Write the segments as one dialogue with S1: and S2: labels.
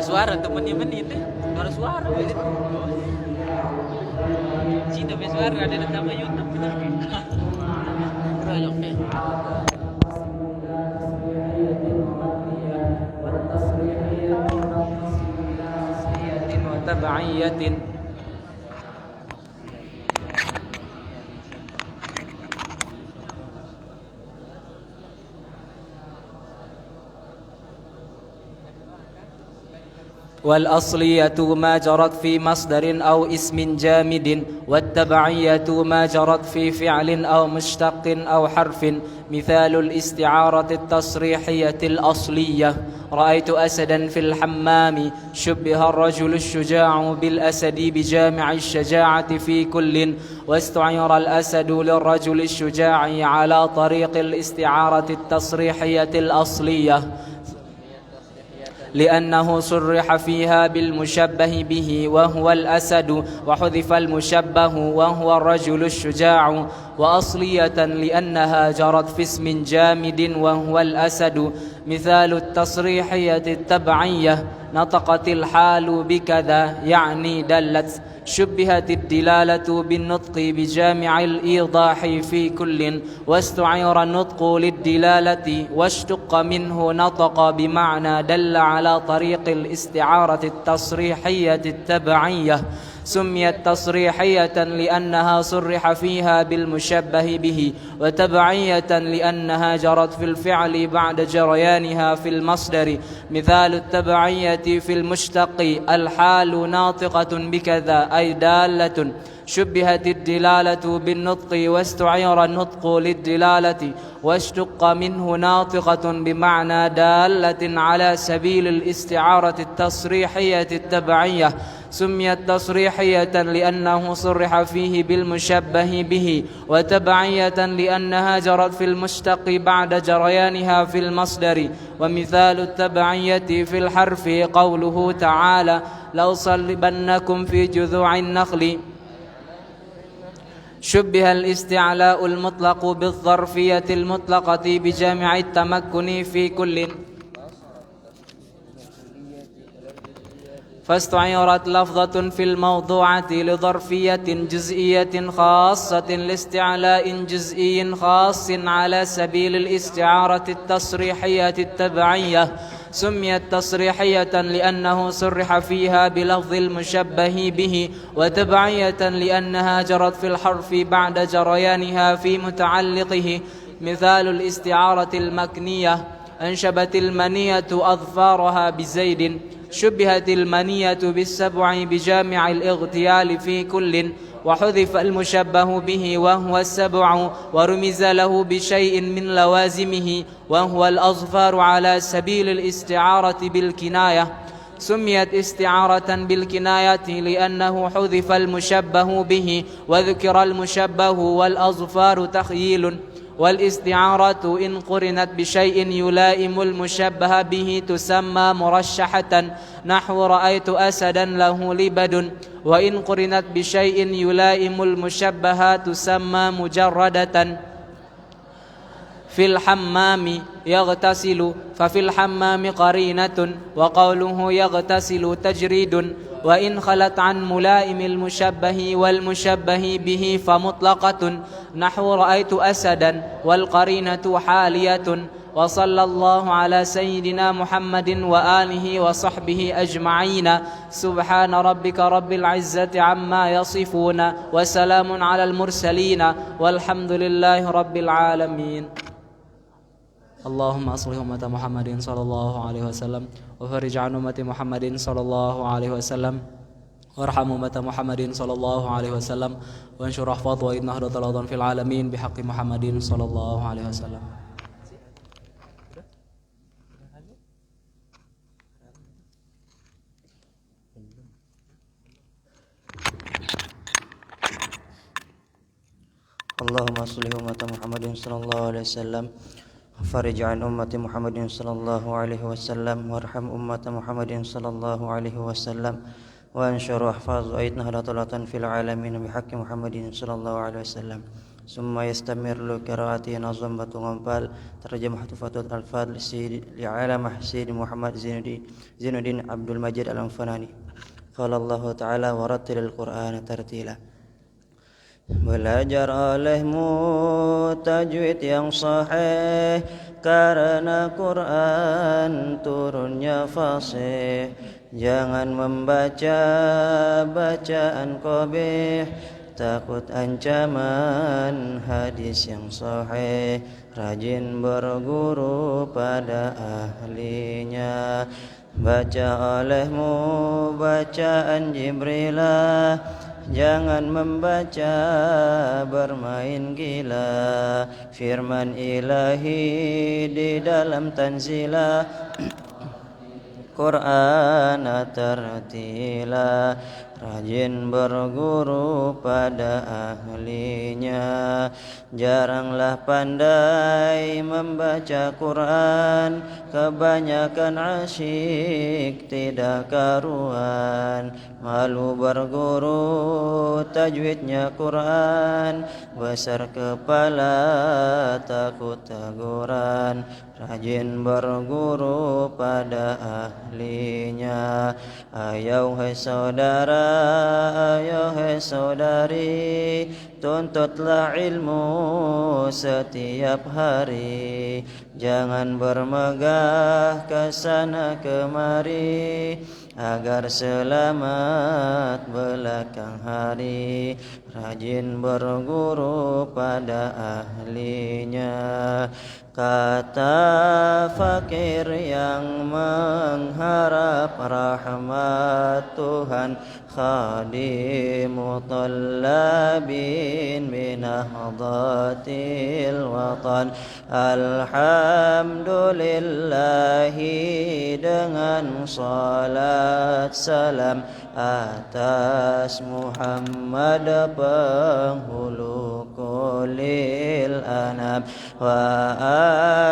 S1: suara temennya menit suara gitu. Cina suara ada nama YouTube gitu. Oke. وتبعية والأصلية ما جرت في مصدر أو اسم جامد والتبعية ما جرت في فعل أو مشتق أو حرف مثال الاستعارة التصريحية الأصلية رأيت أسدا في الحمام شبه الرجل الشجاع بالأسد بجامع الشجاعة في كل واستعير الأسد للرجل الشجاع على طريق الاستعارة التصريحية الأصلية لأنه صرح فيها بالمشبه به وهو الأسد وحذف المشبه وهو الرجل الشجاع وأصلية لأنها جرت في اسم جامد وهو الأسد مثال التصريحية التبعية نطقت الحال بكذا يعني دلت شبهت الدلالة بالنطق بجامع الإيضاح في كل واستعير النطق للدلالة واشتق منه نطق بمعنى دل على طريق الاستعارة التصريحية التبعية سميت تصريحية لأنها صرح فيها بالمشبه به وتبعية لأنها جرت في الفعل بعد جريانها في المصدر مثال التبعية في المشتق الحال ناطقة بكذا أي دالة شبهت الدلالة بالنطق واستعير النطق للدلالة واشتق منه ناطقة بمعنى دالة على سبيل الاستعارة التصريحية التبعية سميت تصريحية لأنه صرح فيه بالمشبه به وتبعية لأنها جرت في المشتق بعد جريانها في المصدر ومثال التبعية في الحرف قوله تعالى لأصلبنكم في جذوع النخل شبه الاستعلاء المطلق بالظرفية المطلقة بجامع التمكن في كل فاستعيرت لفظة في الموضوعة لظرفية جزئية خاصة لاستعلاء جزئي خاص على سبيل الاستعارة التصريحية التبعية سميت تصريحية لأنه صرح فيها بلفظ المشبه به وتبعية لأنها جرت في الحرف بعد جريانها في متعلقه مثال الاستعارة المكنية أنشبت المنية أظفارها بزيد شبهت المنية بالسبع بجامع الاغتيال في كل وحذف المشبه به وهو السبع ورمز له بشيء من لوازمه وهو الأظفار على سبيل الاستعارة بالكناية سميت استعارة بالكناية لأنه حذف المشبه به وذكر المشبه والأظفار تخييل والاستعارة إن قرنت بشيء يلائم المشبه به تسمى مرشحة نحو رأيت أسدا له لبد وإن قرنت بشيء يلائم المشبه تسمى مجردة في الحمام يغتسل ففي الحمام قرينة وقوله يغتسل تجريد وإن خلت عن ملائم المشبه والمشبه به فمطلقة نحو رأيت أسدا والقرينة حالية وصلى الله على سيدنا محمد وآله وصحبه أجمعين سبحان ربك رب العزة عما يصفون وسلام على المرسلين والحمد لله رب العالمين اللهم أصلح أمة محمد صلى الله عليه وسلم وفرج عن أمة محمد صلى الله عليه وسلم وارحم أمة محمد صلى الله عليه وسلم وانشر أحفاظ وإذ نهضة الأوطان في العالمين بحق محمد صلى الله عليه وسلم.
S2: اللهم صل أمة محمد صلى الله عليه وسلم وفرج عن أمة محمد صلى الله عليه وسلم وارحم أمة محمد صلى الله عليه وسلم وانشر أحفاظ وأيد نهضة في العالمين بحق محمد صلى الله عليه وسلم. ثم يستمر لقراءته نظم بطغنفال ترجمة حتفة الألفاظ لعلامة سيد محمد زين الدين عبد المجيد الأنفناني. قال الله تعالى ورتل القرآن ترتيلا. Belajar olehmu tajwid yang sahih, karena Quran turunnya fasih. Jangan membaca bacaan qabih, takut ancaman hadis yang sahih. Rajin berguru pada ahlinya. Baca olehmu bacaan Jibrilah, jangan membaca bermain gila. Firman ilahi di dalam tanzilah, Quran tartila. Rajin berguru pada ahlinya. Jaranglah pandai membaca Quran, kebanyakan asyik tidak karuan. Malu berguru tajwidnya Quran, besar kepala takut teguran. Rajin berguru pada ahlinya. Ayo hai saudara, ayo hai saudari, tuntutlah ilmu setiap hari. Jangan bermegah ke sana kemari, agar selamat belakang hari. Rajin berguru pada ahlinya. Kata fakir yang mengharap rahmat Tuhan, khadimu tallabin binahdatil watan. Alhamdulillahi dengan salat salam atas Muhammad penghulu kulil anam, wa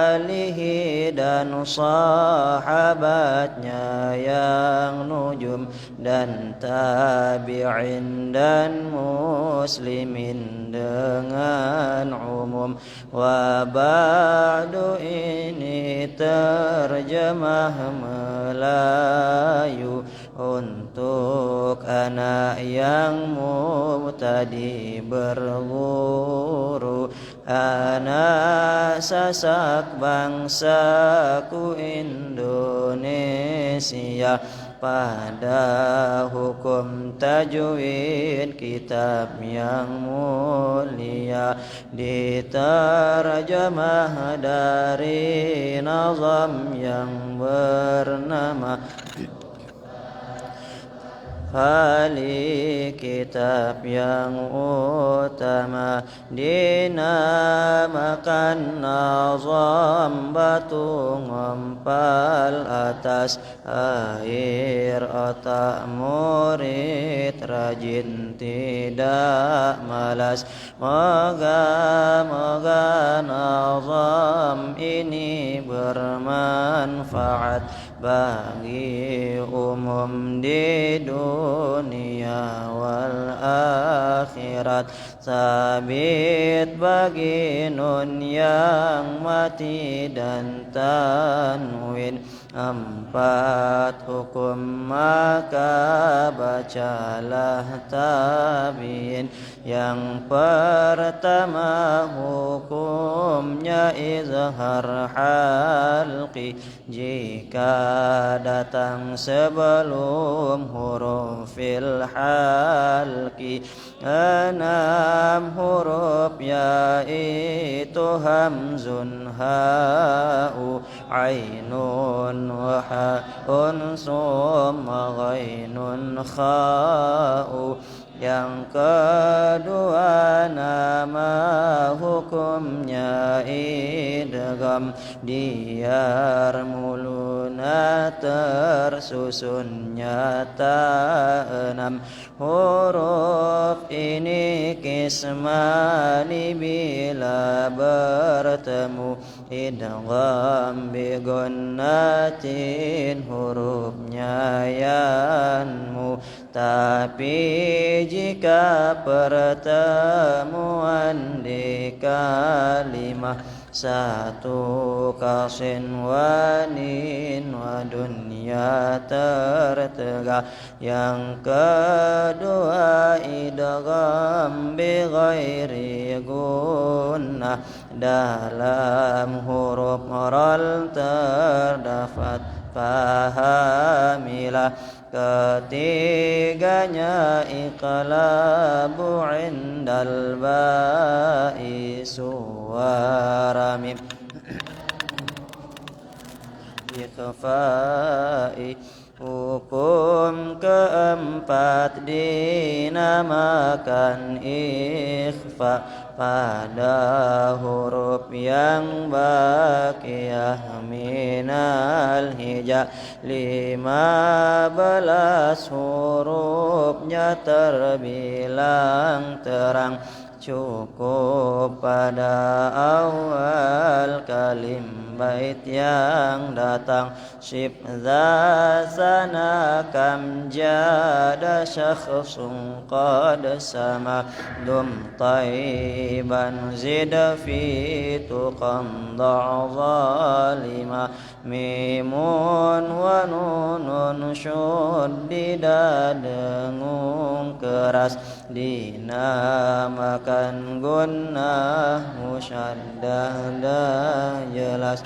S2: alihi dan sahabatnya yang nujum, dan tabi'in dan muslimin dengan umum. Wa ba'du, ini terjemah Melayu untuk anak yang mubtadi berguru. Anak sasak bangsaku Indonesia, pada hukum tajwid kitab yang mulia. Diterjemah dari nazam yang bernama Fali, kitab yang utama. Dinamakan nazam batu ngempal atas air otak murid, rajin tidak malas. Moga-moga nazam ini bermanfaat bagi umum di dunia wal akhirat. Sabit bagi nun yang mati dan tanwin. 4 hukum maka bacalah tabiin. Yang pertama hukumnya izhar halqi, jika datang sebelum hurufil halqi. 6 huruf yaitu hamzun, ha'u, ainun, ha'un, summa ghainun, kha'u. Yang kedua nama hukumnya idgham, diyar muluna tersusun nyata 6 huruf ini kismani bila bertemu. Idgham bi gunnatin hurufnya yanmu, Tapi jika pertemuan di kalimah satu kasin wanin wa dunya tertegak, yang kedua idgham bi ghairi gunnah dalam huruf ral terdapat fahamilah. Ketiganya iqlabu indal ba'i suara mim ikhfa'i. Hukum keempat dinamakan ikhfa pada huruf yang baqiyah minal hija. 15 hurufnya terbilang terang, cukup pada awal kalim bait yang datang. Sib zasana kam jada syakhsun qad sama dum taiban zid fi tuqam zalima mimun wa nunun syuddida dengung keras dinamakan gunnah musyaddadah jelas.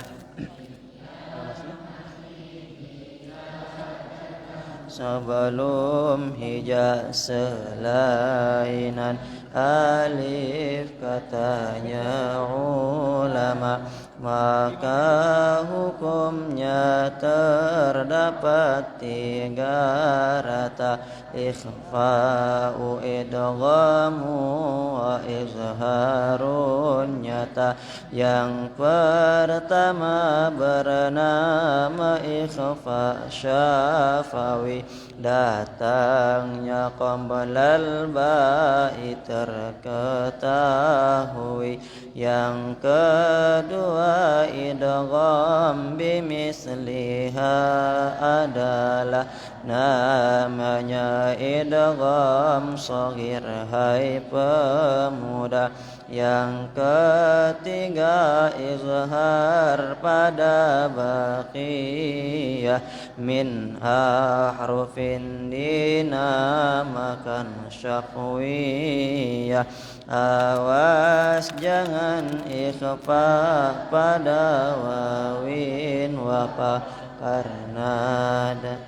S2: Sebelum hija selainan alif katanya ulama, maka hukumnya terdapat 3 rata, ikhfa'u idghamu wa izharun nyata. Yang pertama bernama ikhfa syafawi, datangnya qablal ba'i terketahui. Yang kedua idgham bimisliha adalah namanya idgham shaghir hai pemuda. Yang ketiga izhar pada baqiyah min harufin dinamakan syaqwiyah. Awas jangan ikhfa pada wawin wafa karena ada.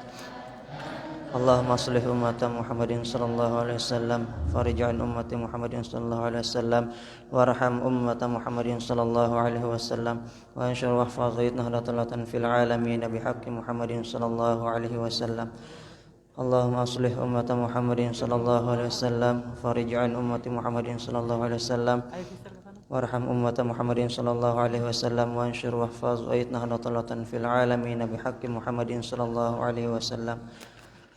S2: Allahumma sholli ummata Muhammadin sallallahu alaihi wasallam, farij'an ummati Muhammadin sallallahu alaihi wasallam, warham ummata Muhammadin sallallahu alaihi wasallam, wa anshur wahfaz nahdatan fil alamin bihaqqi Muhammadin sallallahu alaihi wasallam. Allahumma sholli ummata Muhammadin sallallahu alaihi wasallam, farij'an ummati Muhammadin sallallahu alaihi wasallam, warham ummata Muhammadin sallallahu alaihi wasallam, wa anshur wahfaz nahdatan fil alamin bihaqqi Muhammadin sallallahu alaihi wasallam.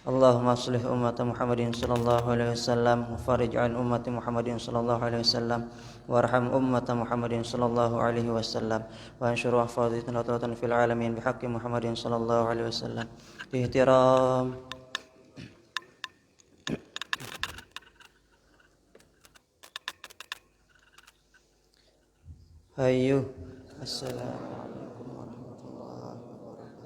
S2: Allahumma sholli ummata Muhammadin sallallahu alaihi wasallam, farij an ummati Muhammadin sallallahu alaihi wasallam, warham ummata Muhammadin sallallahu alaihi wasallam, wa anshur wahfaz nahdatan fil alamin bihaqqi Muhammadin sallallahu alaihi wasallam. Ihtiram. Hayyu. Assalamualaikum warahmatullahi wabarakatuh.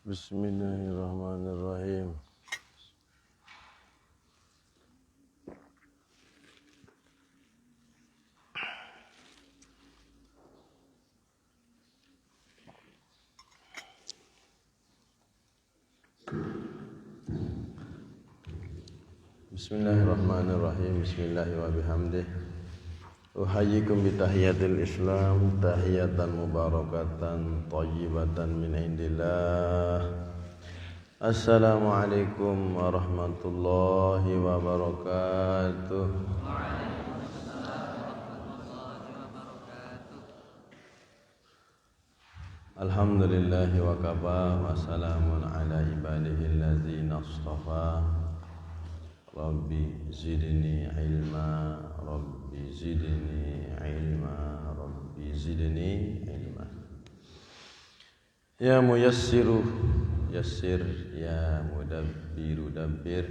S3: Bismillahirrahmanirrahim. Bismillahirrahmanirrahim. Bismillahi wa bihamdih. Uhayyikum bitahiyatil Islam, tahiyatan mubarakatan thayyibatan min indillah. Assalamualaikum warahmatullahi wabarakatuh. Alhamdulillahi wa kafa wa salamun ala ibadihi allazina astafa. Rabbi zidni ilma, Rabbi zidni ilma, Rabbi zidni ilma. Ya muyassiru yassir, ya mudabbiru dabbir,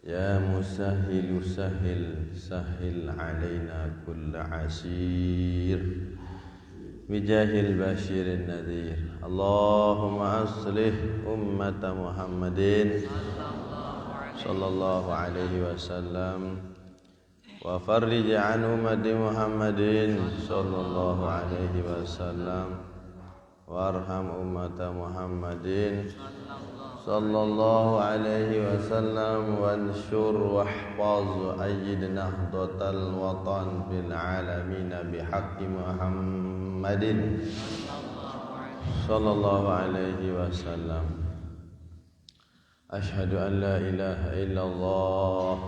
S3: ya musahhilu sahhil, sahhil alaina kulla asir. Bijahil basyirin nadhir. Allahumma aslih ummata Muhammadin sallallahu alaihi wasallam wa farrij an ummati Muhammadin sallallahu alaihi wasallam warham ummata Muhammadin sallallahu alaihi wasallam wanshur wahfaz ayyid nahdatal watan fil alamin bihaqqi Muhammadin sallallahu alaihi wasallam. Ashhadu an la ilaha illallah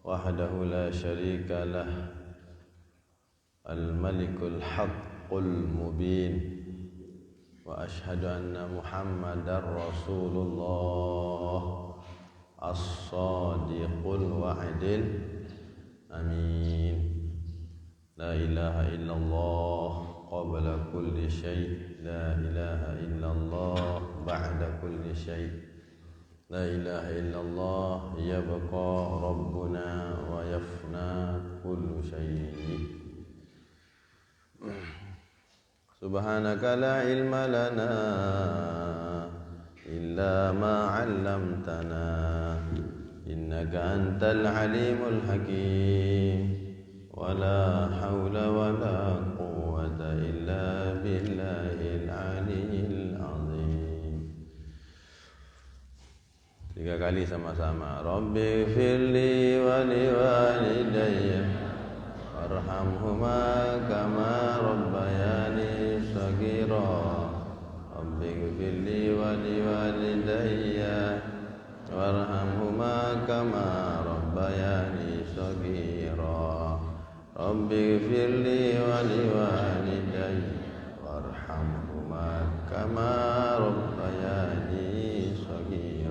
S3: wahdahu la syarika lah al-malikul haqqul mubin wa ashhadu anna Muhammadar Rasulullah as-sadiqul wa'dil amin. La ilaha illallah qabla kulli syai', la ilaha illallah ba'da kulli syai'. La ilaha illallah yabqa rabbuna wa yafna kullu syai'. Subhanaka la ilma lana illa ma 'allamtana innaka antal alimul hakim. Wala hawla wala quwwata illa billahil aliyyil azim. Tiga kali sama-sama. Rabbi firli wa liwalidayya warhamhuma kama rabbayani shaghira. Rabbi firli wa liwalidayya warhamhuma kama rabbayani shaghira. Rabbi firli wa liwalidayya warhamhuma kama rabbayani shaghira.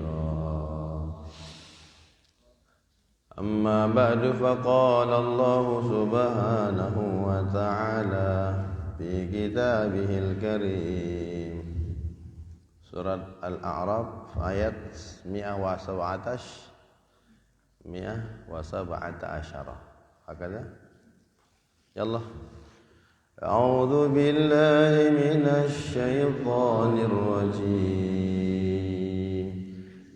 S3: Amma ba'du faqala Allah subhanahu wa ta'ala fi kitabihil karim. Surat Al-A'raf ayat 117. Hakada? Yallah. A'udzu billahi minasy syaithanir rajim.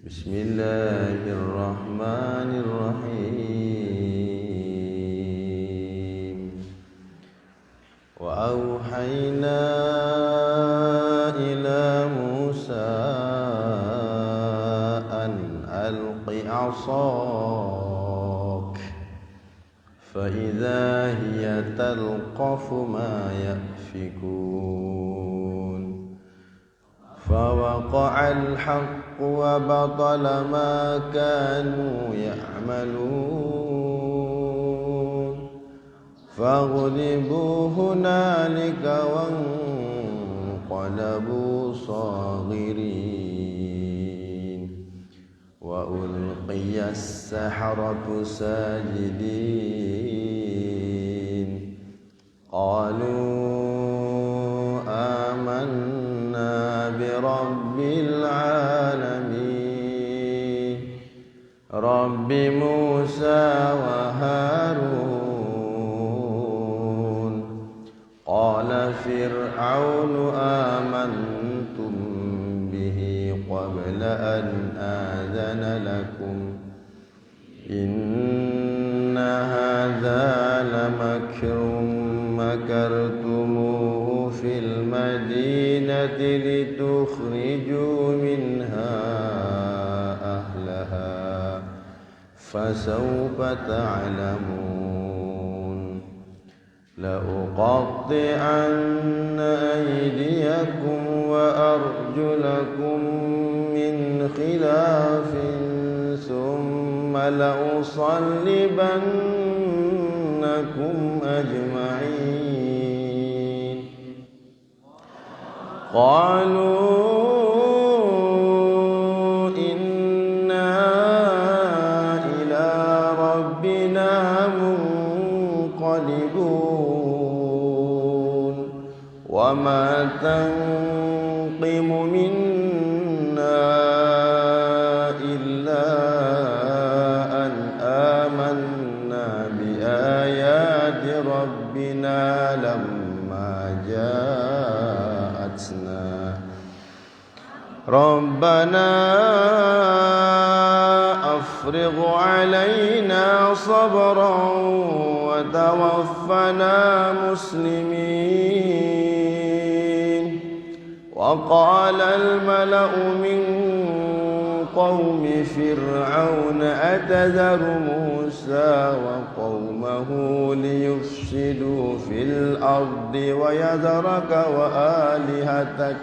S3: Bismillahirrahmanirrahim. Wa auhayna ila Musa an alqi 'asak fa idza hiya talqafu ma yafikun. Fa waqa'al haqq wa batala ma kanu ya'malun. Faghlibu hunalika wanqalabu saghirin. Wa ulqiyas saharatu sajidin. Qalu قال فرعون آمنتم به قبل أن آذن لكم إن هذا لمكر مكرتموه في المدينة لتخرجوا منها أهلها فسوف تعلمون لأقطعن أيديكم وأرجلكم من خلاف ثم لأصلبنكم أجمعين قالوا إنا إلى ربنا منقلبون وما تنقم منا إلا أن آمنا بآيات ربنا لما جاءتنا ربنا أفرغ علينا صبرا وتوفنا مسلمين وقال الملأ من قوم فرعون أتذر موسى وقومه ليفسدوا في الأرض ويذرك وآلهتك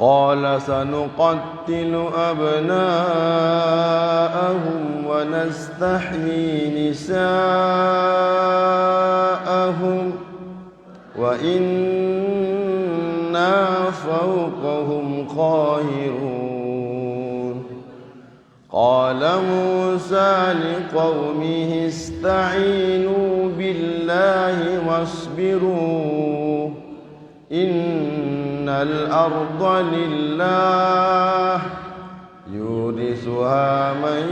S3: قال سنقتل أبناءهم ونستحيي نساءهم وإنا فوقهم قاهرون قال موسى لقومه استعينوا بالله واصبروا إن الأرض لله يورثها من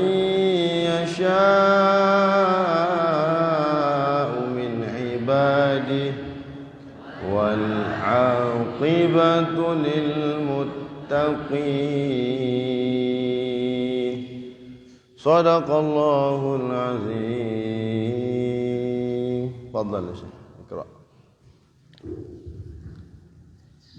S3: يشاء من عباده والعاقبة للمتقين صدق الله العظيم تفضل يا شيخ اقرأ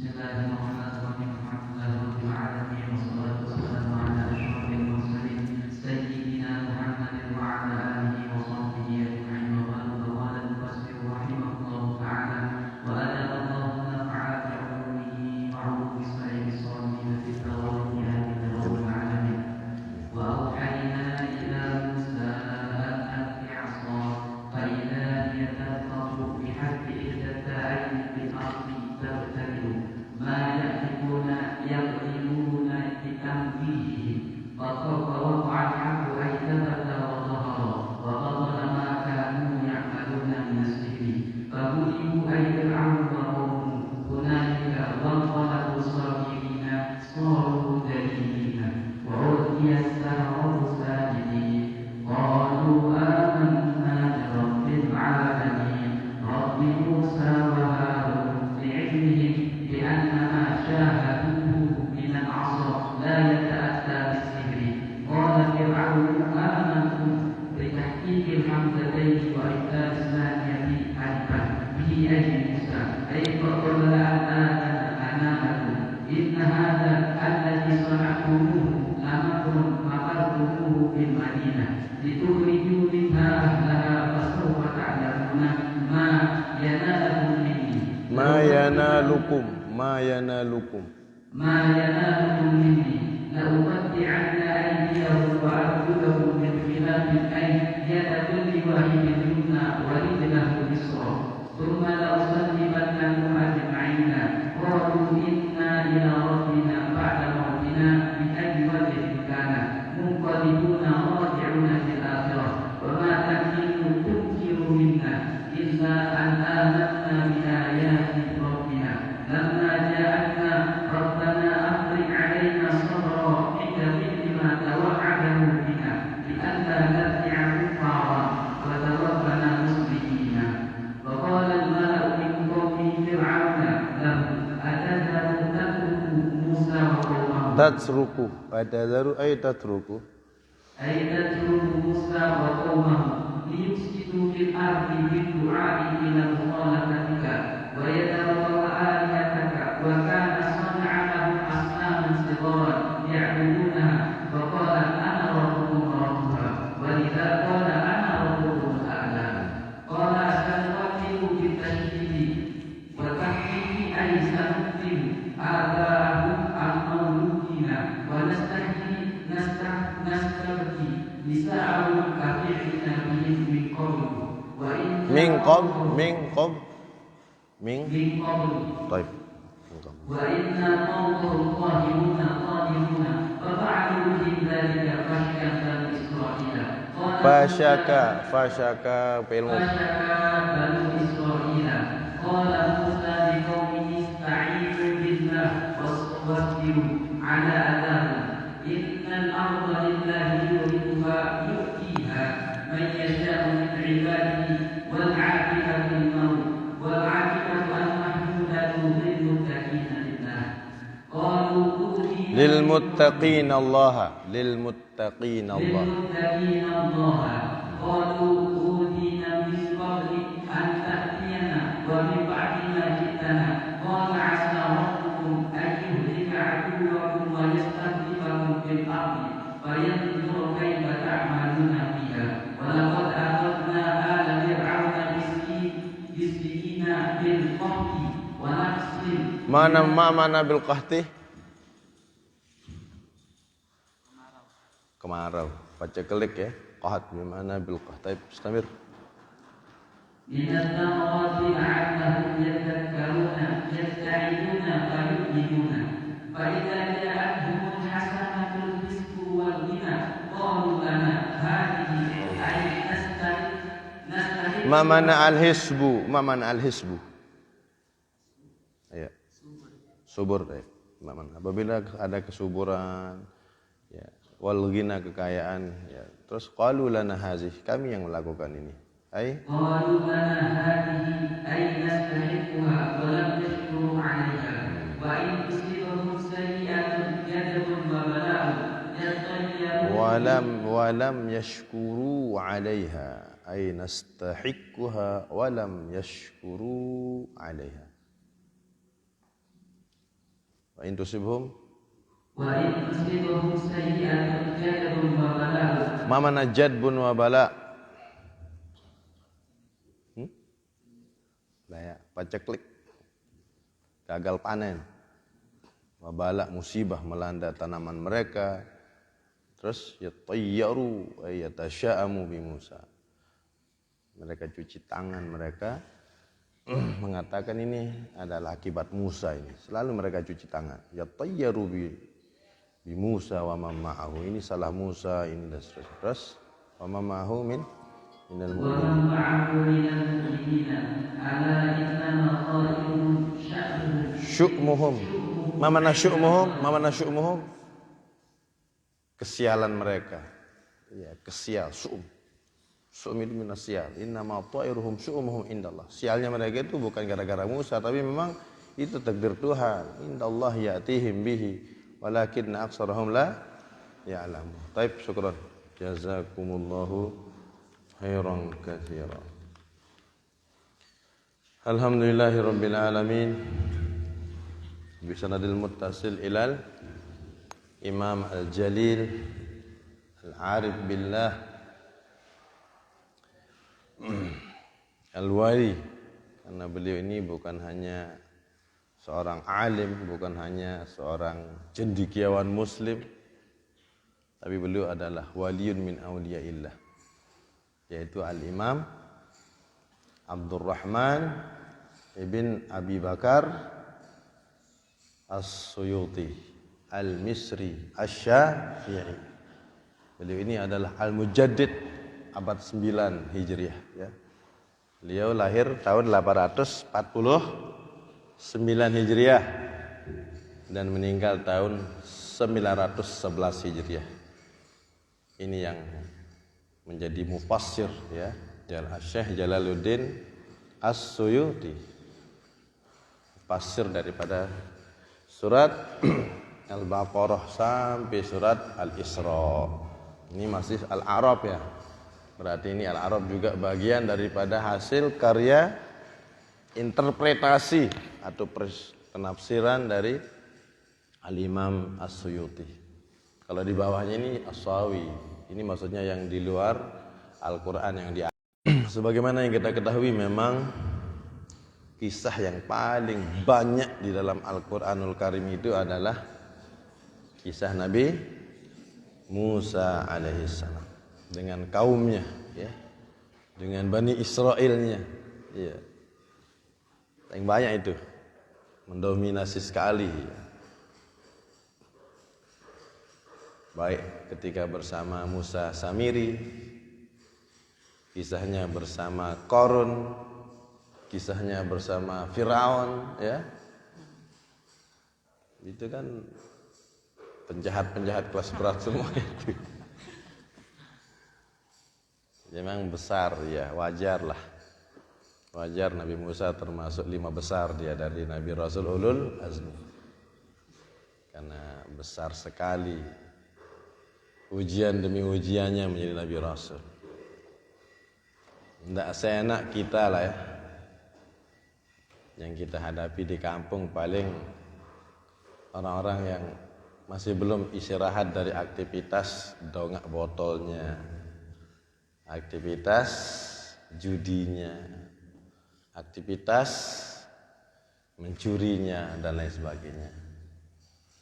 S4: Bismillahirrahmanirrahim. Alhamdulillahirabbil alamin wassalatu wassalamu ala asyrofil mursalin sayyidina Muhammadin wa ala alihi wa sahbihi ajma'in wa ba'du qala al-mufassir rahimahullahu ta'ala wa adallahu nafa'a bi 'ulumihi wa 'ulumi as-sa'il as-salihin fi tawaffi rabbil alamin wa awhayna ila Musa an alqi 'asha fa idha hiya tanfashu bi haddi ihdata'ayn bil ardi tabtadilu ما يحلفون يغلبون بتنفيذهم فوقع الحق أي ثبت وظهر وبطل ما كانوا يعملون من السحر فهزموا أي فرعون وقومه هنالك وانقلبوا صاغرين صاروا ذليلين وعلقي السحرة ساجدين قالوا آمنا برب العالمين رب موسى وهارون لعلمهم بأن ما شاهدوه من العصر لا يتأتى بالسحر قال فرعون آمنتم بتحقيق الحمزتين وإبدال الثانية ألفا به أي موسى أي فقبل أن آذن أمامكم إن هذا الذي صنعتموه لمكر مكرتموه في المدينة لتخرجوا منها أهلها فسوف تعلمون ما ينالكم مني
S3: ما ينالكم
S4: مني لأقطعن أيديهم وأرجلهم من خلاف أي يد كل واحد منا ورجله يسرا ثم لأصلبنكم أجمعين قالوا إنا إلى ربنا بعد موتنا بأي وجه كان منقلبون راجعون في الآخرة وما تنكر منا إلا أن آمنا بآيات ربنا لما جاءتنا ربنا أفرغ علينا صبرا عند مثل ما توعده بنا لئلا نرجع كفارا وتوفنا مسلمين وقال الملأ من قوم
S3: tatruku atadharu ay tatruku
S4: أي تترك موسى وقومه ليفسدوا في الأرض بالدعاء إلى مخالفتك ويذروا آلهتك وكان صنع لهم أصناما صغارا يعبدونها فقال أنا ربكم ربها ولذا قال أنا ربكم الأعلى قال سنقتل بالتشديد وتحقيق أي سنقتل آباءهم عن مولودنا ونستحيي نستبقي نساءهم كفعلنا بهم من قبل
S3: min qabl طيب
S4: وإنا قوم ظاهرون قادمون ففعلوا بهم ذلك فشكا بنو إسرائيل
S3: fashaka ilmu
S4: بنو إسرائيل قال موسى لقومه استعينوا بالله واصبروا على أذاهم إن الأرض لله يؤتيها من يشاء من عباده والعاقبة الموت والعاقبة المحمودة للمتقين لله قالوا أوتينا
S3: lilmuttaqin Allah
S4: قالوا أوتينا من قبل أن تأتينا ومن بعد ما جئتنا قال عسى ربكم أن يهلك عدوكم ويستخلفكم في الأرض فينظر كيف تعملون فيها ولقد أخذنا آل فرعون بالسنين بالقحط ونقص
S3: mana bil qahti kemarau baca kelik ya qahat bimana bil qahti istamir
S4: من الثمرات لعلهم يذكرون يستعينون فيؤمنون فإذا جاءتهم الحسنة الرزق والغنى قالوا لنا هذه أي نستحق
S3: ma mana al hisbu ya subur ya apabila ada kesuburan ya wal ghina kekayaan ya terus qalu lana hazih kami yang melakukan ini
S4: قالوا لنا هذه أي نستحقها ولم يشكروا عليها وإن تصيبهم سيئة كذب وبلاء يطيرون
S3: walam yashkuru 'alaiha ay nastahiqquha walam yashkuru 'alaiha wa in tusibhum
S4: سيئة كذب وبلاء
S3: ma mana jadbun wa bala ya paceklik gagal panen wabala musibah melanda tanaman mereka terus yatayyaru ay yatasha'amu bi Musa mereka cuci tangan mereka mengatakan ini adalah akibat Musa ini selalu mereka cuci tangan yatayyaru bi Musa wa man ma'ahu ini salah Musa ini dan seterusnya terus wa man ma'ahu minal syu'muhum mamana syu'muhum kesialan mereka ya kesial syu'um itu minas sial innama ta'iruhum syu'muhum indallah sialnya mereka itu bukan gara-gara Musa tapi memang itu takdir Tuhan indallah ya'tihim bihi walakinna aksarahum la ya'lamu taib syukran jazakumullahu khairan katsiran. Alhamdulillahi rabbil alamin. Bisanadil muttasil ilal Imam Al-Jalil Al-Arif billah Al-Wali, karena beliau ini bukan hanya seorang alim, bukan hanya seorang cendekiawan muslim, tapi beliau adalah waliyun min awliyaillah, yaitu Al-Imam Abdurrahman ibn Abi Bakar As-Suyuti Al-Misri Asy-Syafi'i. Beliau ini adalah Al-Mujaddid abad 9 Hijriah ya. Beliau lahir tahun 849 Hijriah dan meninggal tahun 911 Hijriah. Ini yang menjadi mufassir ya, Syekh Jalaluddin As-Suyuti, mufassir daripada surat Al-Baqarah sampai surat Al-Isra. Ini masih Al-A'raf ya. Berarti ini Al-A'raf juga bagian daripada hasil karya interpretasi atau penafsiran dari Al-Imam As-Suyuti. Kalau di bawahnya ini As-Sawi. Ini maksudnya yang di luar Al-Quran yang di sebagaimana yang kita ketahui, memang kisah yang paling banyak di dalam Al-Quranul Karim itu adalah kisah Nabi Musa alaihissalam dengan kaumnya, ya, dengan Bani Israilnya, ya. Yang banyak itu, mendominasi sekali. Baik ketika bersama Musa Samiri, kisahnya bersama Qarun, kisahnya bersama Firaun, ya. Itu kan penjahat-penjahat kelas berat semua itu. Memang besar ya, wajar lah. Wajar Nabi Musa termasuk 5 besar dia dari Nabi Rasul Ulul Azmi. Karena besar sekali ujian demi ujiannya menjadi Nabi Rasul. Tidak seenak kita lah ya, yang kita hadapi di kampung, paling orang-orang yang masih belum istirahat dari aktivitas dongak botolnya, aktivitas judinya, aktivitas mencurinya dan lain sebagainya.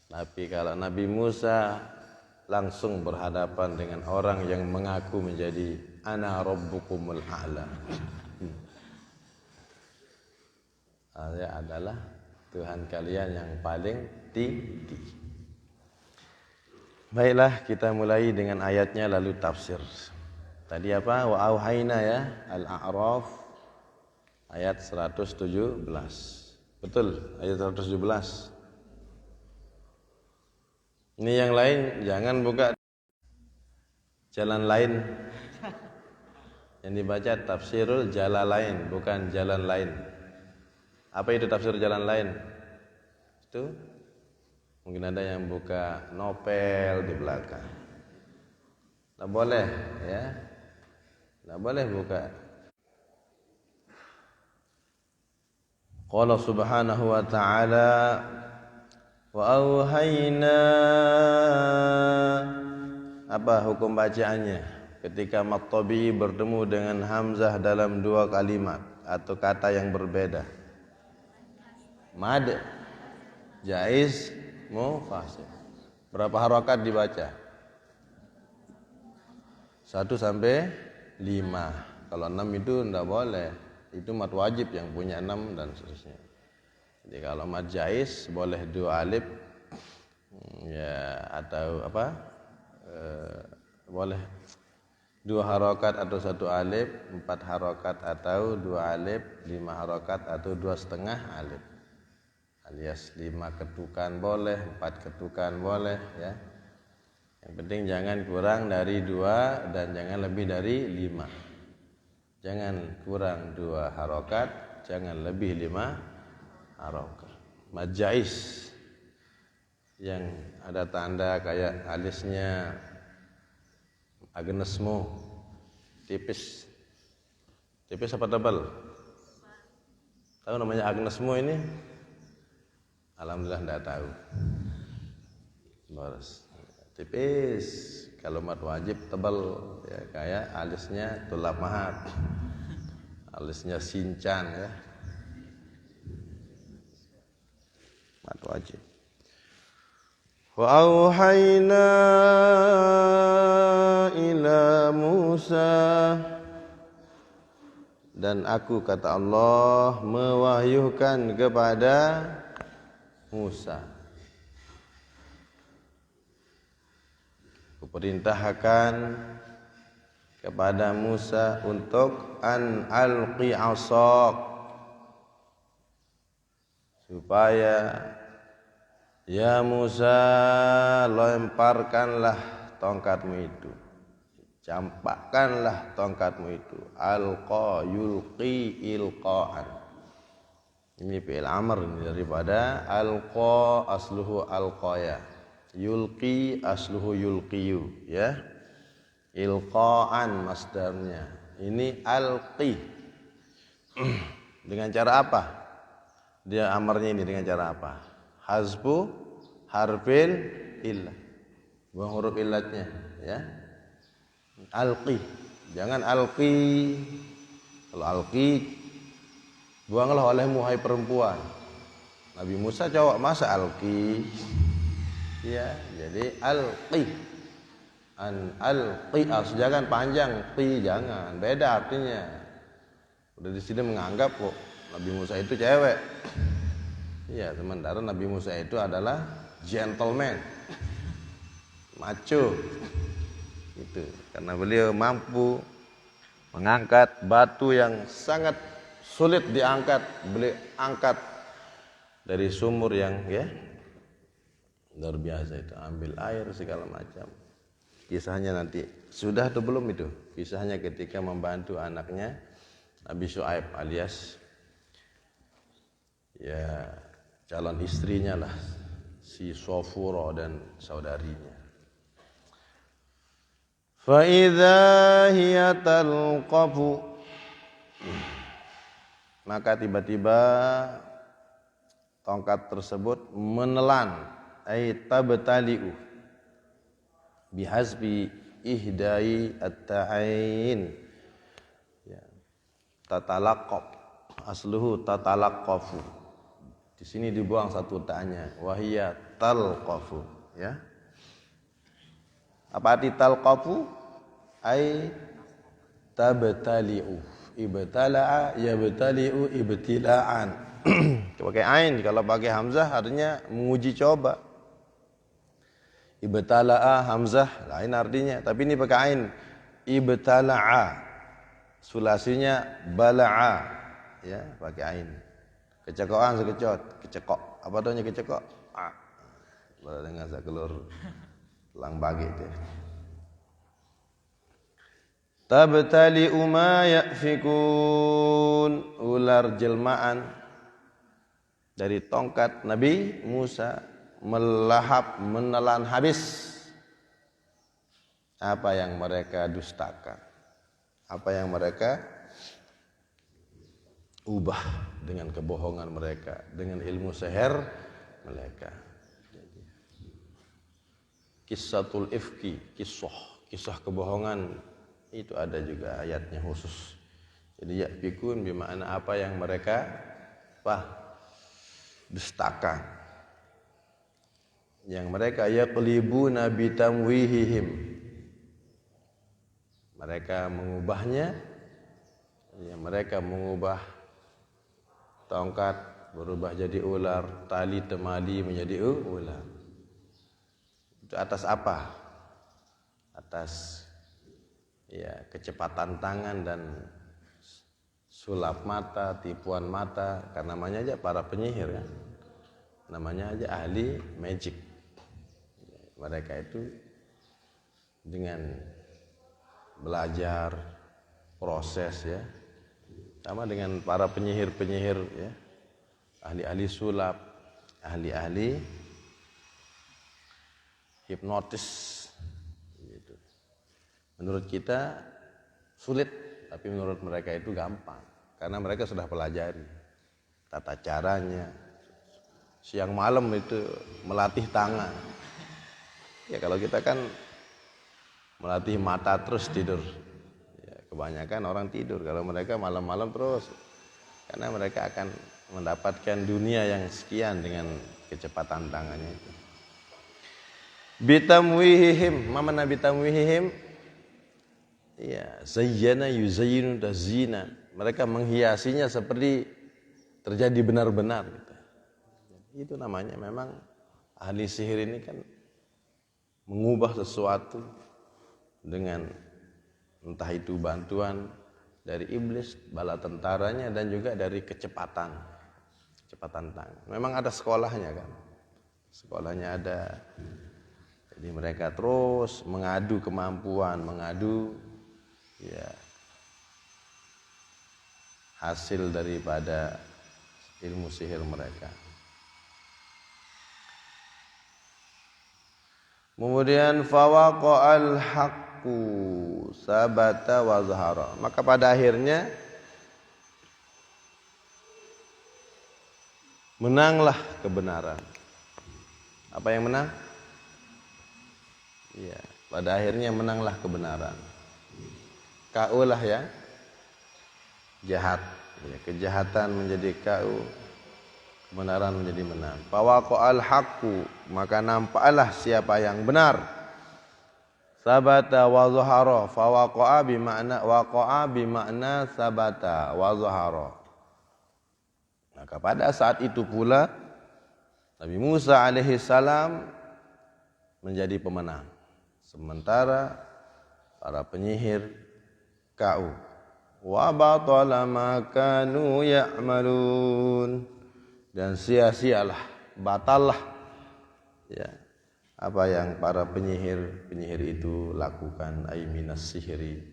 S3: Tapi kalau Nabi Musa langsung berhadapan dengan orang yang mengaku menjadi ana rabbukumul a'la, saya adalah Tuhan kalian yang paling tinggi. Baiklah, kita mulai dengan ayatnya lalu tafsir. Tadi apa? Wa auhayna ya, Al-A'raf ayat 117. Betul, ayat 117. Ini yang lain jangan buka jalan lain. Yang dibaca tafsirul jalalain, bukan jalan lain. Apa itu tafsir jalan lain? Itu mungkin ada yang buka novel di belakang. Tidak boleh ya. Tidak boleh buka. Qala subhanahu wa ta'ala wa auhayna. Apa hukum bacaannya ketika Mattabi bertemu dengan Hamzah dalam 2 kalimat atau kata yang berbeda? Mad, jaiz, mufassal. Berapa harakat dibaca? 1 sampai 5. Kalau 6 itu tidak boleh. Itu mad wajib yang punya 6 dan seterusnya. Jadi kalau mad jaiz boleh 2 alif ya, atau apa? Boleh 2 harakat atau 1 alif, 4 harakat atau 2 alif, 5 harakat atau 2,5 alif. Alias 5 ketukan boleh, 4 ketukan boleh ya. Yang penting jangan kurang dari 2 dan jangan lebih dari 5. Jangan kurang 2 harokat, jangan lebih 5 harokat. Mad jaiz yang ada tanda kayak alisnya agnesmo, tipis. Tipis apa tebal? Tahu namanya agnesmo ini? Alhamdulillah tidak tahu. Boros. Tipis. Kalau mad wajib tebal ya, kayak alisnya tulap mahat, alisnya sinchan ya. Mad wajib. Wa auhayna ila Musa, dan aku kata Allah mewahyukan kepada Musa, kuperintahkan kepada Musa untuk an alqi asak, supaya ya Musa lemparkanlah tongkatmu itu, campakkanlah tongkatmu itu. Alqa yulqi ilqaan. Ini fi'il amr ini daripada alqa, asluhu alqaya. Yulqi asluhu yulqiyu, ya. Ilqaan masdarnya. Ini alqi. Dengan cara apa? Dia amarnya ini dengan cara apa? Hazbu harfil illah. Buang huruf illatnya, ya. Alqi. Jangan alqi. Kalau alqi, buanglah olehmu hai perempuan. Nabi Musa cowok, masa alqi? Ya, jadi alqi. An alqi, jangan panjang, qi jangan. Beda artinya. Udah di sini menganggap kok Nabi Musa itu cewek. Iya, sementara Nabi Musa itu adalah gentleman, macho. Itu karena beliau mampu mengangkat batu yang sangat sulit diangkat, beliau angkat dari sumur yang ya luar biasa itu, ambil air segala macam. Kisahnya nanti sudah atau belum itu? Kisahnya ketika membantu anaknya Nabi Syuaib alias ya calon istrinya lah, si Sofuro dan saudarinya. Fa idza hiya talqafu, maka tiba-tiba tongkat tersebut menelan, ay tabtali'u bihasbi ihdai at-ta'ain, ya, tatalaqqaf, asluhu tatalaqqafu. Di sini dibuang satu ta'nya, wahiyya talqafu, ya. Apa arti talqafu? Ai tabtali'u, ibtala'a yabtali'u ibtila'an. Pakai ain, kalau pakai hamzah artinya menguji coba. Ibtala'a hamzah lain artinya, tapi ini pakai ain. Ibtala'a, sulasinya bala'a, ya, pakai ain. Kecekokan sekecot, kecekok. Apa doanya kecekok? Ah. Baru dengar sakelur lang bagi itu. Tabtali'u ma ya'fikun, ular jelmaan dari tongkat Nabi Musa melahap, menelan habis apa yang mereka dustakan, apa yang mereka ubah dengan kebohongan mereka, dengan ilmu sihir mereka. Kissatul ifki, kisah kebohongan itu ada juga ayatnya khusus. Jadi ya'fikun bermakna apa yang mereka dustakan. Yang mereka yaqlibuna bitamwihihim, mereka mengubahnya, ya, mereka mengubah tongkat berubah jadi ular, tali temali menjadi ular. Itu atas apa? Atas ya kecepatan tangan dan sulap mata, tipuan mata, karena namanya aja para penyihir kan. Namanya aja ahli magic. Mereka itu dengan belajar proses, ya, sama dengan para penyihir-penyihir, ya, ahli-ahli sulap, ahli-ahli hipnotis gitu. Menurut kita sulit, tapi menurut mereka itu gampang karena mereka sudah pelajari tata caranya. Siang malam itu melatih tangan. Ya kalau kita kan melatih mata terus tidur. Ya, kebanyakan orang tidur, kalau mereka malam-malam terus. Karena mereka akan mendapatkan dunia yang sekian dengan kecepatan tangannya itu. Bitamwihihim, mana bitamwihihim? Ya, zayyana yuzayyinu tazina. Mereka menghiasinya seperti terjadi benar-benar gitu. Itu namanya memang ahli sihir ini kan mengubah sesuatu dengan entah itu bantuan dari iblis, bala tentaranya, dan juga dari kecepatan tangan. Memang ada sekolahnya kan, sekolahnya ada. Jadi mereka terus mengadu kemampuan, mengadu ya hasil daripada ilmu sihir mereka. Kemudian fawaqa'al haqqu sabata wa zahara. Maka pada akhirnya menanglah kebenaran. Apa yang menang? Ya, pada akhirnya menanglah kebenaran. Kaulah ya jahat. Ya, kejahatan menjadi kau, kebenaran menjadi menang. Fawaqa'al haqqu, maka nampaklah siapa yang benar. Sabata wa zahara. Fawaqa'a bimakna waqa'a bimakna sabata wa zahara. Maka pada saat itu pula Nabi Musa alaihi salam menjadi pemenang. Sementara para penyihir kau wa batala ma kanu ya'malun, dan sia-sialah, batallah ya apa yang para penyihir itu lakukan, ay minas sihri.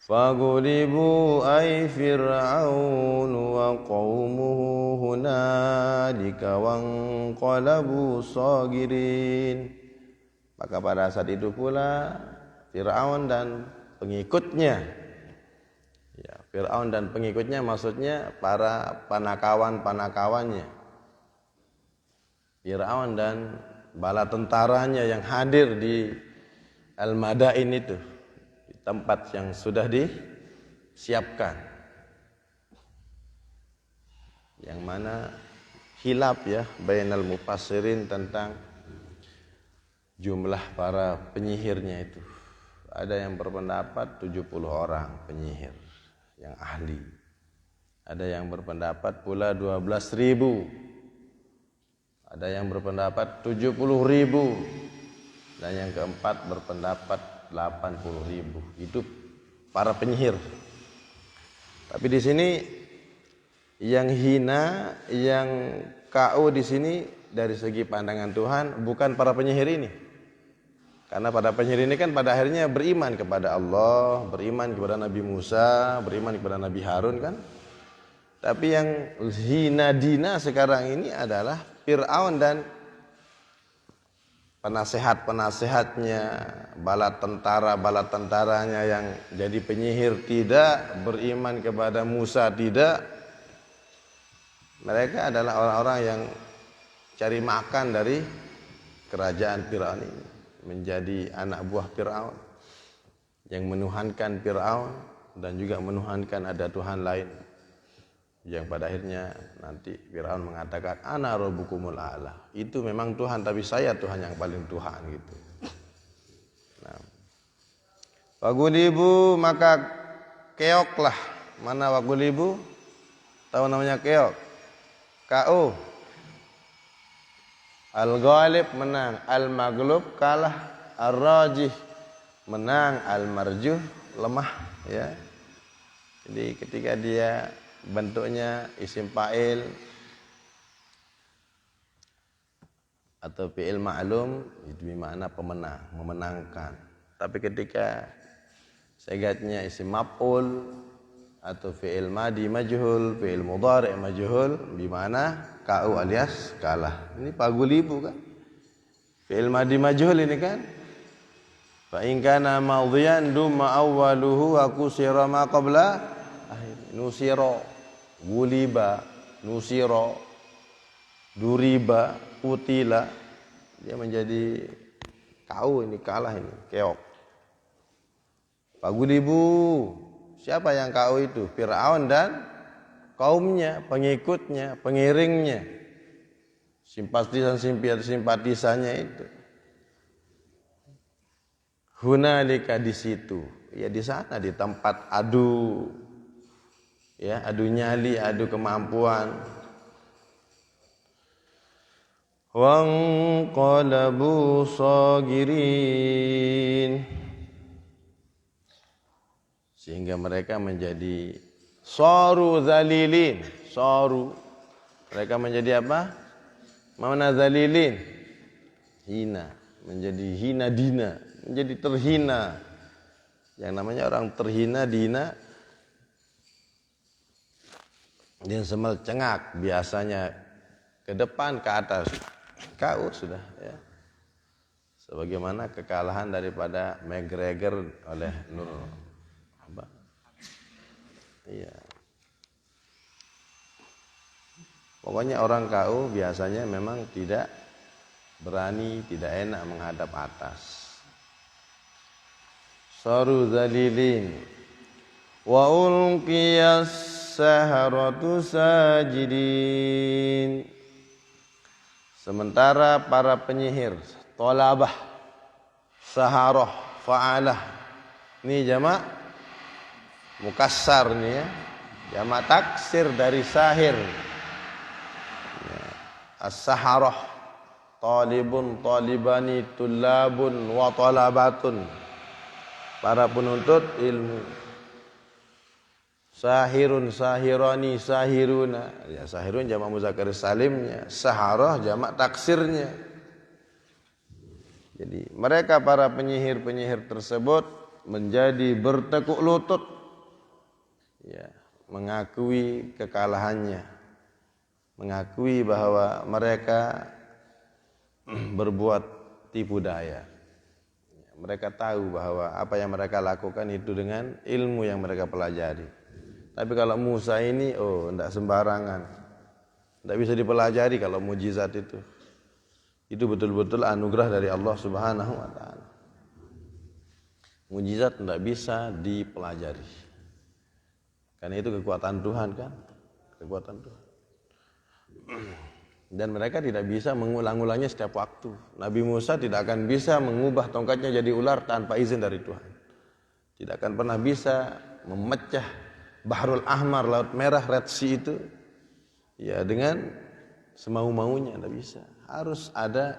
S3: Fagulibu ay fir'aun wa qaumuhu hunalika wanqalabu sagirin. Maka pada saat itu pula Fir'aun dan pengikutnya, ya, Fir'aun dan pengikutnya maksudnya para panakawan-panakawannya, Fir'aun dan bala tentaranya yang hadir di Al-Madain itu, di tempat yang sudah disiapkan, yang mana khilaf ya bainal mufassirin tentang jumlah para penyihirnya itu. Ada yang berpendapat 70 orang penyihir yang ahli. Ada yang berpendapat pula 12.000. Ada yang berpendapat 70.000. Dan yang keempat berpendapat 80.000. Itu para penyihir. Tapi di sini yang hina, yang KO di sini dari segi pandangan Tuhan bukan para penyihir ini. Karena pada penyihir ini kan pada akhirnya beriman kepada Allah, beriman kepada Nabi Musa, beriman kepada Nabi Harun kan. Tapi yang hina dina sekarang ini adalah Fir'aun dan penasehat-penasehatnya, bala tentaranya yang jadi penyihir tidak beriman kepada Musa tidak. Mereka adalah orang-orang yang cari makan dari kerajaan Fir'aun ini, menjadi anak buah Fir'aun yang menuhankan Fir'aun dan juga menuhankan ada Tuhan lain, yang pada akhirnya nanti Fir'aun mengatakan ana rabbukumul a'la. Itu memang Tuhan, tapi saya Tuhan yang paling Tuhan gitu. Nah, wagulibu, maka keoklah. Mana wagulibu? Tahu namanya keok? KO. Al-ghalib menang, al-maghlub kalah, ar-rajih menang, al-marjuh lemah ya. Jadi ketika dia bentuknya isim fa'il atau fi'il ma'lum itu bermakna pemenang, memenangkan. Tapi ketika segatnya isim maf'ul atau fi'il madi majhul, fi'il mudhari' majhul bermakna kau alias kalah. Ini pagulibu kan? Fi'il madi majhul ini kan? Fa in kana madhiyan dumma awwaluhu wa kusira ma qabla akhir. Nusira, guliba, nusira, duriba, utila. Dia menjadi kau ini kalah ini, keok. Pagulibu. Siapa yang kau itu? Fir'aun dan kaumnya, pengikutnya, pengiringnya, simpatisannya itu. Hunalika, di situ, ya di sana, di tempat adu, ya adu nyali, adu kemampuan. Wanqalabu sagirin, sehingga mereka menjadi saru zalilin. Saru, mereka menjadi apa? Mana zalilin? Hina, menjadi hina dina, menjadi terhina. Yang namanya orang terhina dina, dia semel cengak biasanya ke depan ke atas. Kau sudah ya. Sebagaimana kekalahan daripada McGregor oleh Nur apa? Iya. Pokoknya orang KU biasanya memang tidak berani, tidak enak menghadap atas. Saru zalilin wa ulqiyas saharatu sajidin. Sementara para penyihir, tolabah, saharah, fa'alah. Ini jamak mukassar nih ya. Jamak taksir dari sahir. As-saharah, talibun, talibani, tullabun, wa talabatun. Para penuntut ilmu. Sahirun, sahirani, sahiruna. Ya, sahirun jamak muzakkar salimnya, saharah jamak taksirnya. Jadi mereka para penyihir-penyihir tersebut menjadi bertekuk lutut, ya, mengakui kekalahannya, mengakui bahwa mereka berbuat tipu daya. Mereka tahu bahwa apa yang mereka lakukan itu dengan ilmu yang mereka pelajari. Tapi kalau Musa ini, tidak sembarangan, tidak bisa dipelajari kalau mujizat itu. Itu betul-betul anugerah dari Allah Subhanahu Wa Taala. Mujizat tidak bisa dipelajari, karena itu kekuatan Tuhan kan, kekuatan Tuhan. Dan mereka tidak bisa mengulang-ulangnya setiap waktu. Nabi Musa tidak akan bisa mengubah tongkatnya jadi ular tanpa izin dari Tuhan. Tidak akan pernah bisa memecah Bahrul Ahmar, Laut Merah, Red Sea itu ya dengan semau-maunya, tidak bisa. Harus ada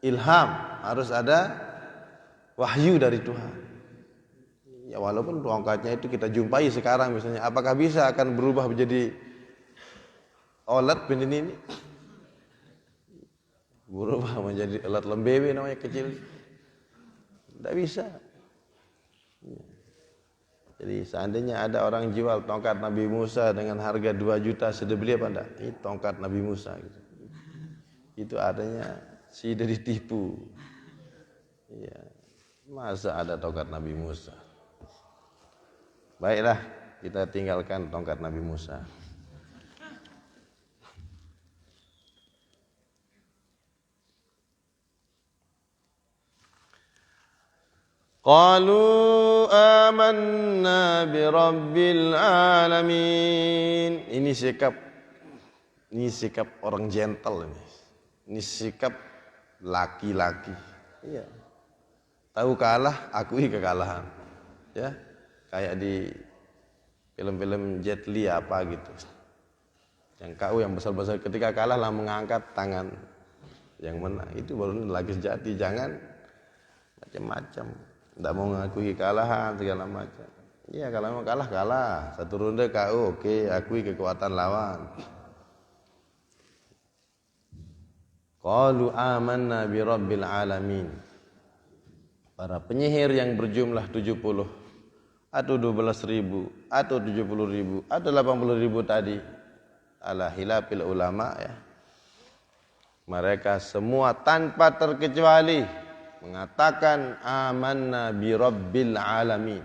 S3: ilham, harus ada wahyu dari Tuhan. Ya walaupun tongkatnya itu kita jumpai sekarang misalnya, apakah bisa akan berubah menjadi olat ini? Berubah menjadi olat lembewe namanya kecil. Tidak bisa. Jadi seandainya ada orang jual tongkat Nabi Musa dengan harga 2 juta, sudah beli apa enggak? Ini tongkat Nabi Musa gitu. Itu adanya sudah ditipu. Ya. Masa ada tongkat Nabi Musa? Baiklah, kita tinggalkan tongkat Nabi Musa. Qalu amanna bi rabbil alamin. Ini sikap orang gentle ini. Ini sikap laki-laki. Iya. Tahu kalah, akui kekalahan. Ya. Kayak di film-film Jet Li apa gitu. Yang KU yang besar-besar ketika kalah lah mengangkat tangan yang menang. Itu baru lagi sejati, jangan macam-macam. Tidak mau mengakui kekalahan segala macam. Iya, kalau mau kalah. Satu ronde KO, oke, akui kekuatan lawan. Qalu amanna bi rabbil alamin. Para penyihir yang berjumlah 70 atau 12.000 atau 70.000 atau 80.000 tadi, ala hilafil ulama ya. Mereka semua tanpa terkecuali mengatakan amanna bi rabbil alamin.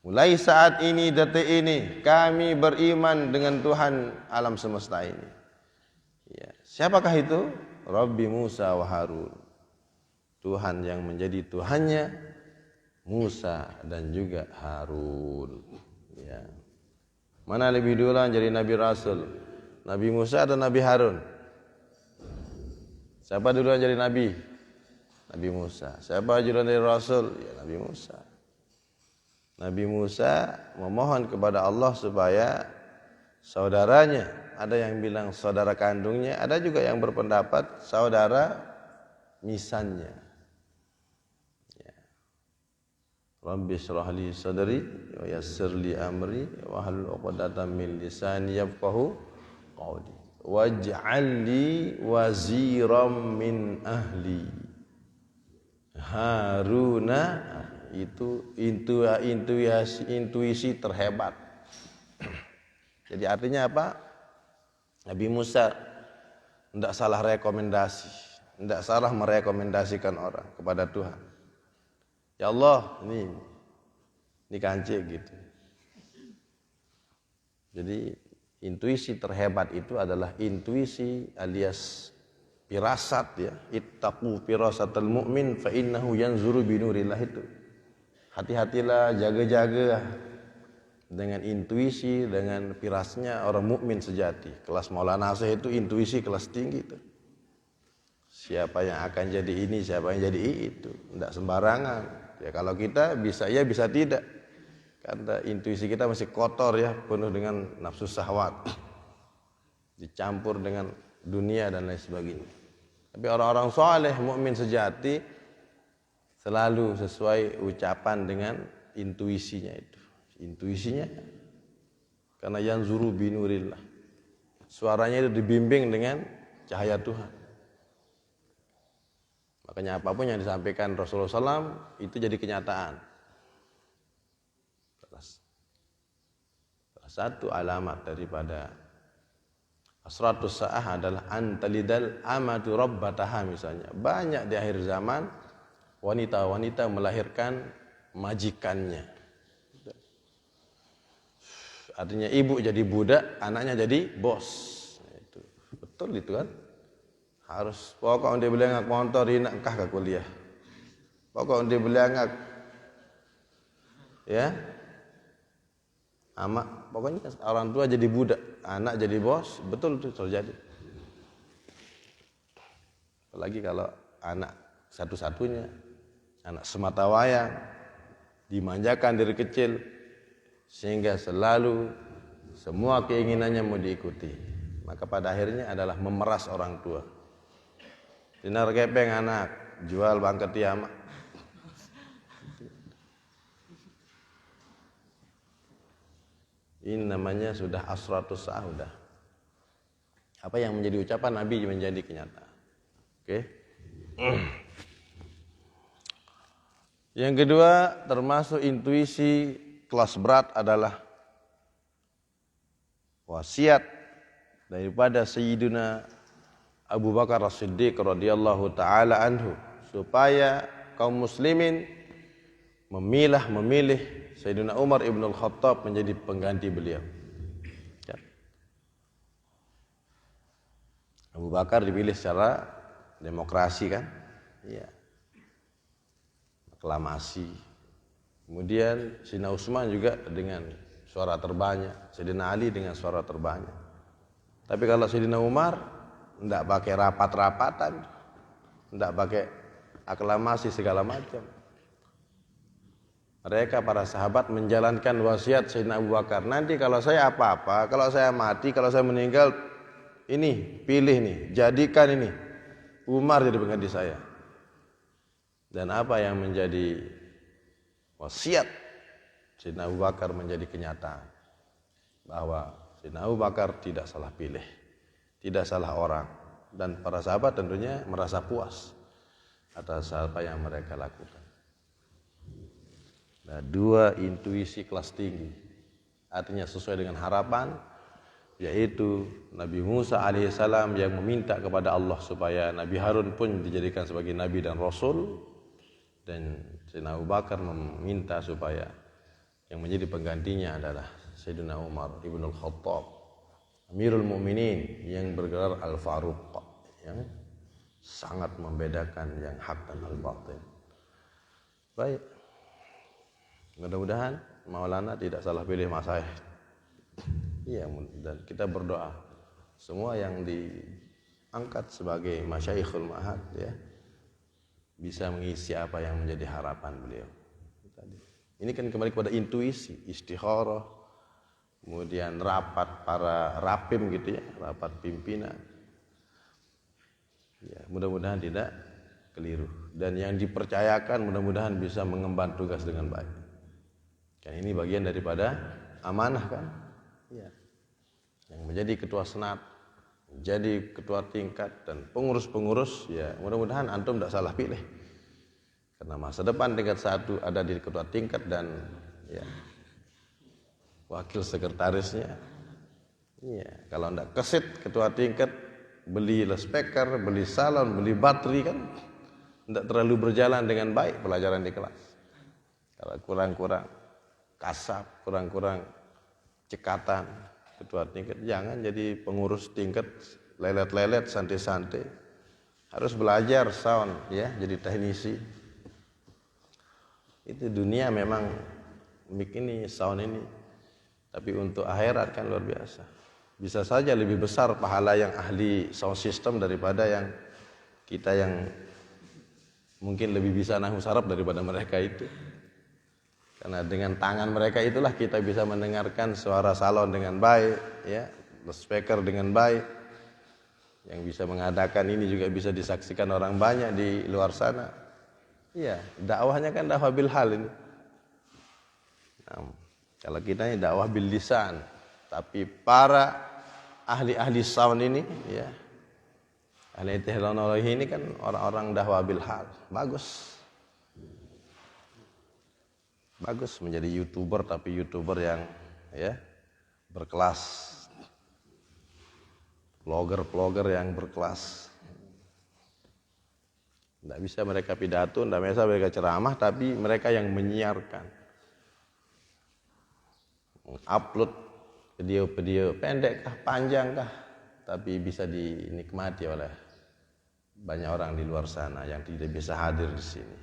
S3: Mulai saat ini, detik ini, kami beriman dengan Tuhan alam semesta ini. Ya. Siapakah itu? Rabbi Musa wa Harun. Tuhan yang menjadi Tuhannya Musa dan juga Harun. Ya. Mana lebih duluan jadi Nabi Rasul? Nabi Musa atau Nabi Harun? Siapa duluan jadi Nabi? Nabi Musa. Siapa ajudan dari Rasul? Ya Nabi Musa. Nabi Musa memohon kepada Allah supaya saudaranya, ada yang bilang saudara kandungnya, ada juga yang berpendapat saudara misannya. Ya. Rabbi shrah li sadri wa yassir li amri wa hlul 'uqdatam min lisani yafqahu qawli waj'al li waziran min ahli. Haruna itu intuisi terhebat. Jadi artinya apa? Nabi Musa tidak salah rekomendasi, Tidak salah merekomendasikan orang kepada Tuhan. Ya Allah, ini kancing gitu. Jadi intuisi terhebat itu adalah intuisi alias firasat ya. Ittaqu firasatal mu'min fa innahu yanzuru binurillah itu. Hati-hatilah, jaga-jaga dengan intuisi, dengan firasatnya orang mukmin sejati. Kelas Maulana Syekh itu intuisi kelas tinggi itu. Siapa yang akan jadi ini, siapa yang jadi itu, tidak sembarangan. Ya kalau kita bisa ya bisa tidak. Karena intuisi kita masih kotor ya, penuh dengan nafsu syahwat. Dicampur dengan dunia dan lain sebagainya. Tapi orang-orang saleh, mukmin sejati selalu sesuai ucapan dengan intuisinya itu. Intuisinya karena yanzuru binurillah. Suaranya itu dibimbing dengan cahaya Tuhan. Makanya apapun yang disampaikan Rasulullah SAW itu jadi kenyataan. Salah satu alamat daripada asratus sa'ah adalah antalidal amatu rabbataha misalnya. Banyak di akhir zaman wanita-wanita melahirkan majikannya. Artinya ibu jadi budak, anaknya jadi bos. Itu betul itu kan? Harus pokok dia belengak motor nak kah ke kuliah. Pokok dia belengak ya. Pokoknya orang tua jadi budak, anak jadi bos, betul itu terjadi. Apalagi kalau anak satu-satunya, anak semata wayang, dimanjakan dari kecil, sehingga selalu semua keinginannya mau diikuti. Maka pada akhirnya adalah memeras orang tua. Dinar kepeng anak, jual bangket tiama. Ini namanya sudah asratus sa'ah sudah. Apa yang menjadi ucapan Nabi menjadi kenyataan. Oke. Yang kedua, termasuk intuisi kelas berat adalah wasiat daripada Sayyidina Abu Bakar As-Siddiq radhiyallahu taala anhu supaya kaum muslimin memilih Sayyidina Umar ibn al-Khattab menjadi pengganti beliau. Ya. Abu Bakar dipilih secara demokrasi kan? Iya. Aklamasi. Kemudian Sayyidina Utsman juga dengan suara terbanyak, Sayyidina Ali dengan suara terbanyak. Tapi kalau Sayyidina Umar tidak pakai rapat-rapatan, tidak pakai aklamasi segala macam. Mereka para sahabat menjalankan wasiat Sayyidina Abu Bakar. Nanti kalau saya apa-apa, kalau saya mati, kalau saya meninggal, ini pilih nih, jadikan ini Umar jadi pengganti saya. Dan apa yang menjadi wasiat Sayyidina Abu Bakar menjadi kenyataan bahwa Sayyidina Abu Bakar tidak salah pilih, tidak salah orang, dan para sahabat tentunya merasa puas atas apa yang mereka lakukan. Nah, dua intuisi kelas tinggi, artinya sesuai dengan harapan, yaitu Nabi Musa alaihissalam yang meminta kepada Allah supaya Nabi Harun pun dijadikan sebagai Nabi dan Rasul, dan Sayyidina Abu Bakar meminta supaya yang menjadi penggantinya adalah Sayyidina Umar ibn al-Khattab, Amirul Mukminin yang bergelar Al-Faruq, yang sangat membedakan yang hak dan al-batil. Baik, mudah-mudahan Maulana tidak salah pilih masaih. Iya, dan kita berdoa semua yang diangkat sebagai masyaikhul ma'had ya bisa mengisi apa yang menjadi harapan beliau. Ini kan kembali kepada intuisi, istikharah, kemudian rapat para rapim gitu ya, rapat pimpinan. Ya, mudah-mudahan tidak keliru, dan yang dipercayakan mudah-mudahan bisa mengemban tugas dengan baik. Kan ini bagian daripada amanah kan? Ya. Yang menjadi ketua senat, menjadi ketua tingkat dan pengurus-pengurus, ya mudah-mudahan antum tidak salah pilih. Karena masa depan tingkat 1 ada di ketua tingkat dan ya wakil sekretarisnya. Ya, kalau tidak kesit ketua tingkat, beli speaker, beli salon, beli baterai kan tidak terlalu berjalan dengan baik pelajaran di kelas. Kalau kurang-kurang kasab, kurang-kurang cekatan, ketua tingkat, jangan jadi pengurus tingkat lelet-lelet, santai-santai. Harus belajar sound ya, jadi teknisi. Itu dunia memang mic ini, sound ini. Tapi untuk akhirat kan luar biasa. Bisa saja lebih besar pahala yang ahli sound system daripada yang kita yang mungkin lebih bisa nahwu saraf daripada mereka itu. Karena dengan tangan mereka itulah kita bisa mendengarkan suara salon dengan baik, ya, speaker dengan baik. Yang bisa mengadakan ini juga bisa disaksikan orang banyak di luar sana. Iya, dakwahnya kan dakwah bil hal ini. Nah, kalau kita ini dakwah bil lisan, tapi para ahli-ahli sound ini, ya, ahli teknologi ini kan orang-orang dakwah bil hal. Bagus menjadi YouTuber, tapi YouTuber yang ya berkelas. Vlogger yang berkelas. Tidak bisa mereka pidato, tidak bisa mereka ceramah, tapi mereka yang menyiarkan. Upload video-video pendek kah, panjang kah, tapi bisa dinikmati oleh banyak orang di luar sana yang tidak bisa hadir di sini.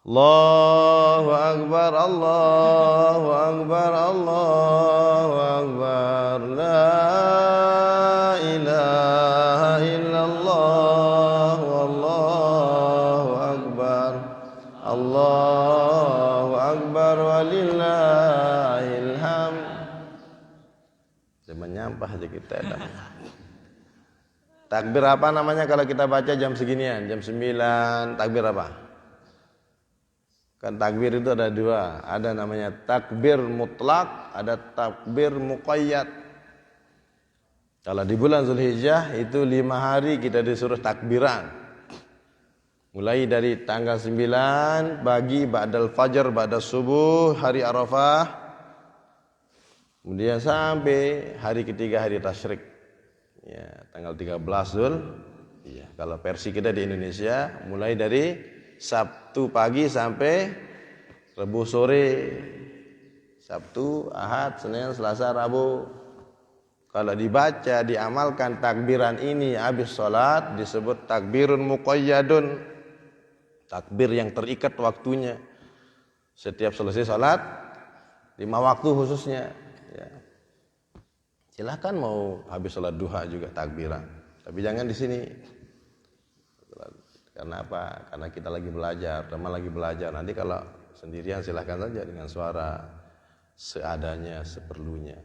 S3: Allahu Akbar, Allahu Akbar, Allahu Akbar, la ilaha illallah, wallahu akbar, Allahu Akbar, walillahil hamd. Zaman nyampah aja kita. Takbir apa namanya kalau kita baca jam seginian, jam 9, takbir apa? Kan takbir itu ada dua, ada namanya takbir mutlak, ada takbir muqayyad. Kalau di bulan Zulhijjah itu 5 hari kita disuruh takbiran. Mulai dari tanggal 9 pagi ba'dal fajar, ba'dal subuh, hari Arafah. Kemudian sampai hari ketiga hari tasyrik. Ya, tanggal 13 Zul. Ya, kalau versi kita di Indonesia mulai dari Sabtu pagi sampai Rabu sore. Sabtu, Ahad, Senin, Selasa, Rabu. Kalau dibaca, diamalkan takbiran ini habis sholat disebut takbirun muqayyadun. Takbir yang terikat waktunya. Setiap selesai sholat 5 waktu khususnya, ya. Silahkan mau habis sholat duha juga takbiran, tapi jangan di sini. Karena apa? Karena kita lagi belajar, teman lagi belajar. Nanti kalau sendirian silahkan saja dengan suara seadanya, seperlunya.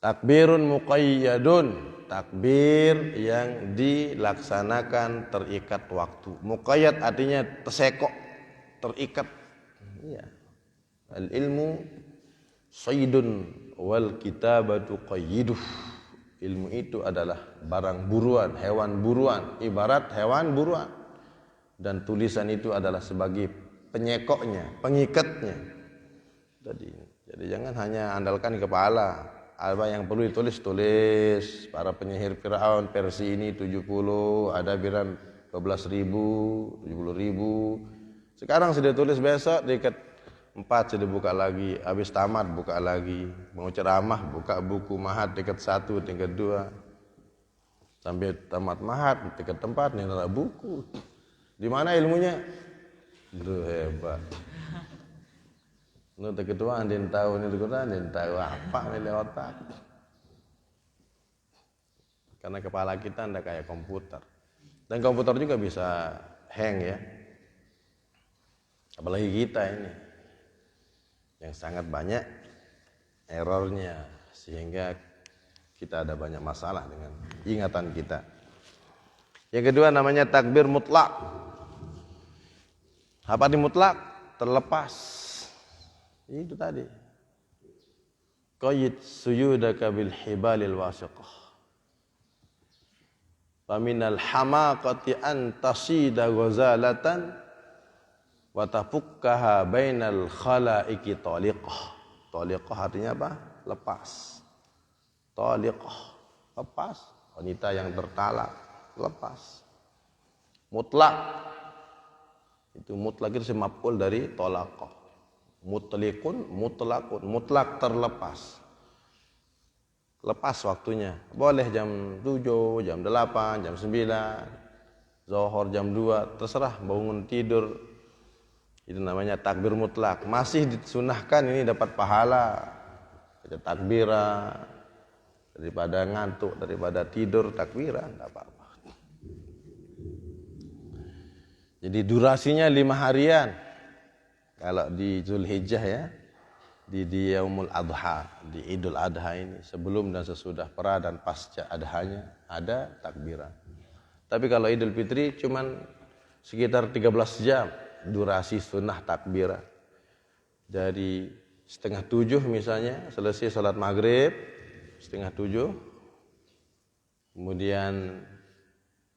S3: Takbirun muqayyadun, takbir yang dilaksanakan terikat waktu. Muqayyad artinya tersekok, terikat. Iya. Al ilmu saydun wal kitabatu qayyiduh. Ilmu itu adalah barang buruan, hewan buruan, ibarat hewan buruan. Dan tulisan itu adalah sebagai penyekoknya, pengikatnya. Jadi jangan hanya andalkan kepala. Apa yang perlu ditulis, tulis. Para penyihir Fir'aun versi ini 70, ada bilang 12.000, 70.000. Sekarang sudah tulis, besok diikat 4 sudah buka lagi, habis tamat buka lagi, mau ceramah buka buku mahat tingkat 1, tingkat 2, sampai tamat mahat tingkat 4 nih ada buku. Di mana ilmunya? Lu hebat. Lu ketua andin tahu ni ketua andin tahu apa milih otak. Karena kepala kita anda kayak komputer, dan komputer juga bisa hang ya. Apalagi kita ini yang sangat banyak errornya, sehingga kita ada banyak masalah dengan ingatan kita. Yang kedua namanya takbir mutlak. Apa di mutlak? Terlepas. Itu tadi. Qayyid suyudaka bil hibalil wasiqah. Faminal hamaqati an tasida ghazalatan wa tafukkaha bainal khalaiqi taliqah. Taliqah artinya apa? Lepas. Taliqah, lepas. Wanita yang tertalak, lepas. Mutlak, itu mutlak itu semapul dari tolaqah. Mutliqun, mutlakun, mutlak terlepas. Lepas waktunya, boleh jam 7, jam 8, jam 9, zuhur jam 2, terserah bangun tidur. Itu namanya takbir mutlak. Masih disunahkan ini dapat pahala. Baca takbiran, daripada ngantuk, daripada tidur takbiran, tidak apa-apa. Jadi durasinya 5 harian. Kalau di Zulhijjah ya, di Yaumul Adha, di Idul Adha ini, sebelum dan sesudah pra dan pasca adhanya ada takbiran. Tapi kalau Idul Fitri cuman sekitar 13 jam durasi sunnah takbiran. Dari 6:30 misalnya selesai salat maghrib 6:30, kemudian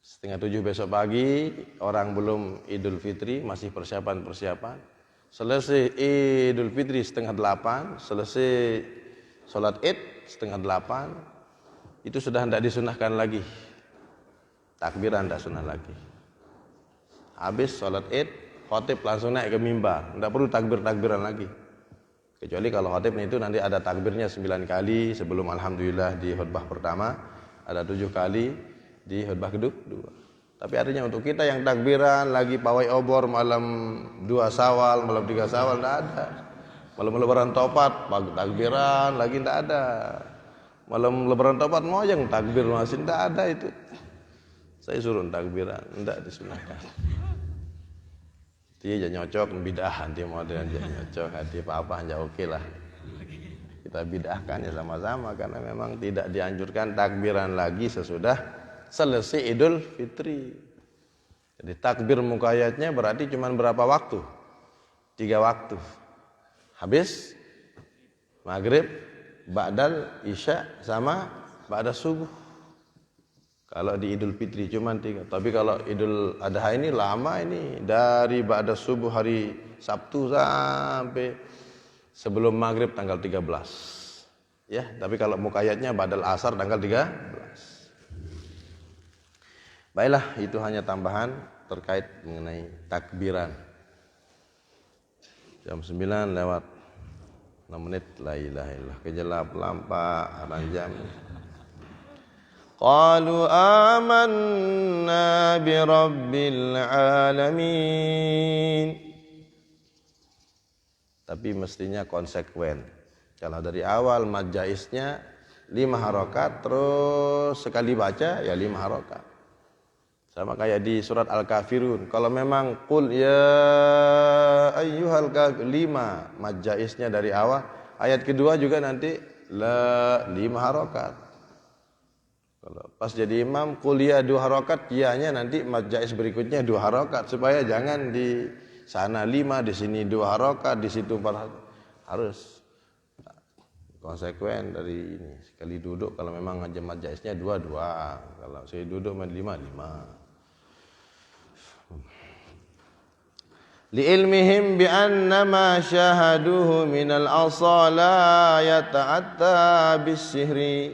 S3: 6:30 besok pagi orang belum Idul Fitri masih persiapan. Selesai Idul Fitri 7:30, selesai sholat Id 7:30, itu sudah tidak disunahkan lagi. Takbiran tidak sunah lagi. Habis sholat Id, khatib langsung naik ke mimbar, tidak perlu takbir-takbiran lagi. Kecuali kalau khatib itu nanti ada takbirnya 9 kali sebelum alhamdulillah di khutbah pertama, ada 7 kali di khutbah kedua. Tapi artinya untuk kita yang takbiran lagi pawai obor malam 2 Syawal, malam 3 Syawal tidak ada. Malam lebaran topat takbiran lagi tidak ada. Malam lebaran topat moyang takbir masih tidak ada itu. Saya suruh takbiran, tidak disunahkan. Dia jangan nyocok bidah, dia modern jangan nyocok, hati apa hanya oke lah. Kita bidahkan ya sama-sama karena memang tidak dianjurkan takbiran lagi sesudah selesai Idul Fitri. Jadi takbir muqayyadnya berarti cuma berapa waktu? 3 waktu. Habis maghrib, ba'dal isya sama ba'da subuh. Kalau di Idul Fitri cuma 3. Tapi kalau Idul Adha ini lama ini, dari ba'da subuh hari Sabtu sampai sebelum maghrib tanggal 13. Ya, tapi kalau muqayyadnya ba'dal asar tanggal 13. Baiklah, itu hanya tambahan terkait mengenai takbiran. Jam 9 lewat 6 menit, la ilaha illallah, kejelap lampa jam. Qalu amanna bi rabbil alamin. Tapi mestinya konsekuen. Kalau dari awal mad jaiznya 5 harokat, terus sekali baca ya 5 harokat. Sama kayak di surat Al-Kafirun. Kalau memang qul ya ayyuhal kafirun 5 mad jaiznya dari awal. Ayat kedua juga nanti la 5 harokat. Kalau pas jadi imam qul ya 2 harokat, ya-nya nanti mad jaiz berikutnya 2 harokat. Supaya jangan di sana 5, di sini 2 harokat, di situ 4 harokat. Harus konsekuen dari ini. Sekali duduk kalau memang mad jaiznya 2, 2. Kalau saya duduk 5, 5. Li'ilmihim bi'annama syahaduhu minal asala yata'atta bis-sihri.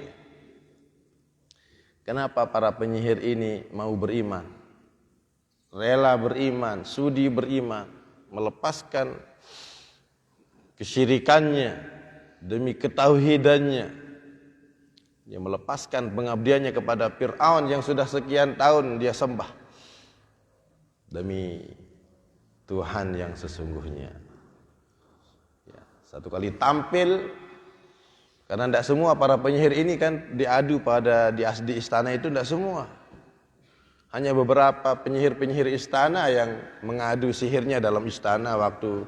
S3: Kenapa para penyihir ini mau beriman? Rela beriman, sudi beriman, melepaskan kesyirikannya demi ketauhidannya. Dia melepaskan pengabdiannya kepada Fir'aun yang sudah sekian tahun dia sembah demi Tuhan yang sesungguhnya. Ya, satu kali tampil, karena tidak semua para penyihir ini kan diadu di istana itu, tidak semua. Hanya beberapa penyihir-penyihir istana yang mengadu sihirnya dalam istana waktu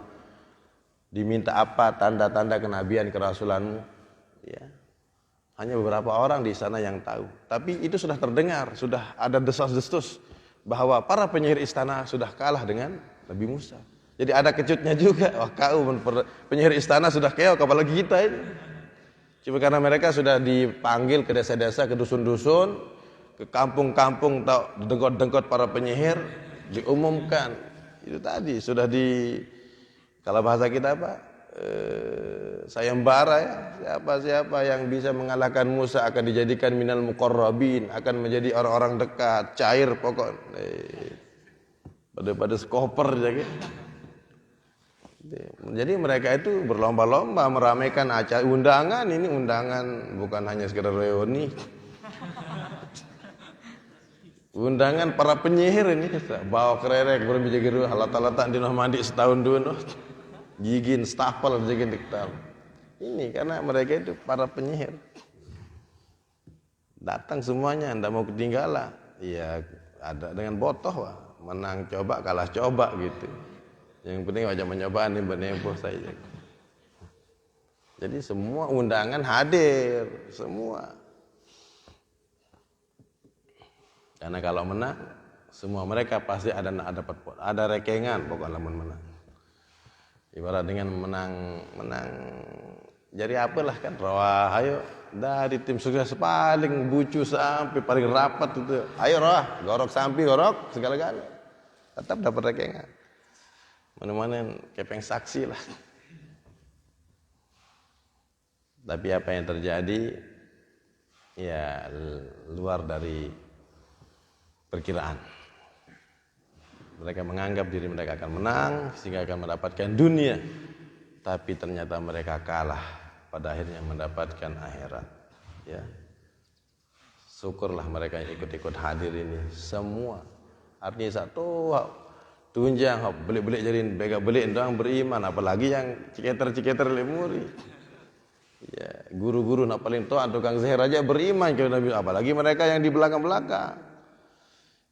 S3: diminta apa tanda-tanda kenabian kerasulanmu. Ya. Hanya beberapa orang di istana yang tahu. Tapi itu sudah terdengar, sudah ada desas-desus bahwa para penyihir istana sudah kalah dengan Nabi Musa. Jadi ada kecutnya juga. Wah, penyihir istana sudah keok, apalagi kita ini. Cuma karena mereka sudah dipanggil ke desa-desa, ke dusun-dusun, ke kampung-kampung, dengkot-dengkot para penyihir, diumumkan. Itu tadi sudah kalau bahasa kita apa? sayembara ya. Siapa yang bisa mengalahkan Musa akan dijadikan minal muqarrabin, akan menjadi orang-orang dekat, cair pokok. Pada skoper ya. Jadi mereka itu berlomba-lomba meramaikan acara undangan. Ini undangan bukan hanya sekedar reuni. Undangan para penyihir ini bawa kererek berbijigiru halat-halatan di mandi setahun dulu. Gigin stapel jigin diktal. Ini karena mereka itu para penyihir. Datang semuanya, ndak mau ketinggalan. Ya ada dengan botoh wah, menang coba kalah coba gitu. Yang penting wajah menyobaan nih benempo saja. Jadi semua undangan hadir, semua. Karena kalau menang, semua mereka pasti ada rekengan pokoknya menang. Ibarat dengan menang. Jadi apalah kan rawah, ayo dari tim sukses paling bucu sampai paling rapat itu. Ayo rawah, gorok sampai gorok segala-gala. Tetap dapat rekengan. Mana-mana kepeng saksi lah. Tapi apa yang terjadi ya luar dari perkiraan. Mereka menganggap diri mereka akan menang sehingga akan mendapatkan dunia, tapi ternyata mereka kalah pada akhirnya mendapatkan akhirat. Ya, syukurlah mereka yang ikut-ikut hadir ini semua. Artinya satu tunjang belik-belik jadi bega-belik doang beriman, apalagi yang ciketer-ciketer lemuri. Ya, guru-guru nak paling tua tukang sihir aja beriman ke Nabi, apalagi mereka yang di belakang-belakang.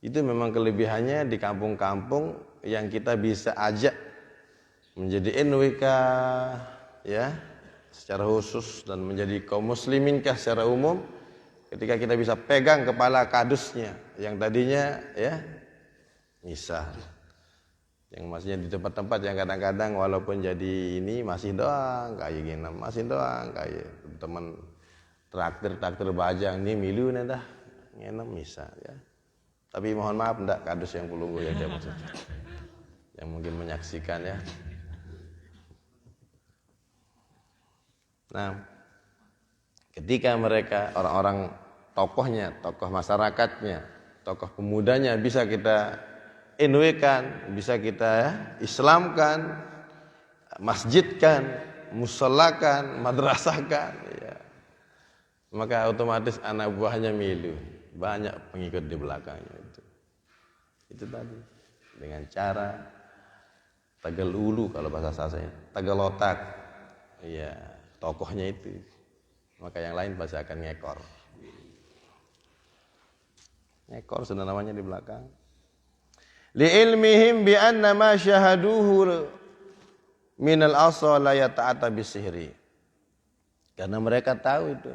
S3: Itu memang kelebihannya di kampung-kampung yang kita bisa ajak menjadi NWK ya secara khusus dan menjadi kaum muslimin secara umum, ketika kita bisa pegang kepala kadusnya yang tadinya ya misal yang maksudnya di tempat-tempat yang kadang-kadang walaupun jadi ini masih doang kayak gini, masih doang kayak teman traktir bajang ini milu dah ngenem misal ya. Tapi mohon maaf enggak kadus yang pelunggu ya dia maksudnya. Yang mungkin menyaksikan ya. Nah, ketika mereka orang-orang tokohnya, tokoh masyarakatnya, tokoh pemudanya bisa kita NW-kan, bisa kita islamkan, masjidkan, musollakan, madrasahkan ya. Maka otomatis anak buahnya milu, banyak pengikut di belakangnya itu. Itu tadi dengan cara tegal ulu kalau bahasa saya, tegal otak. Iya, tokohnya itu. Maka yang lain pasti akan ngekor. Ngekor sudah namanya di belakang. Li ilmihim bi anna ma syahaduhu min al-asal la yata'ata bisihri. Karena mereka tahu itu.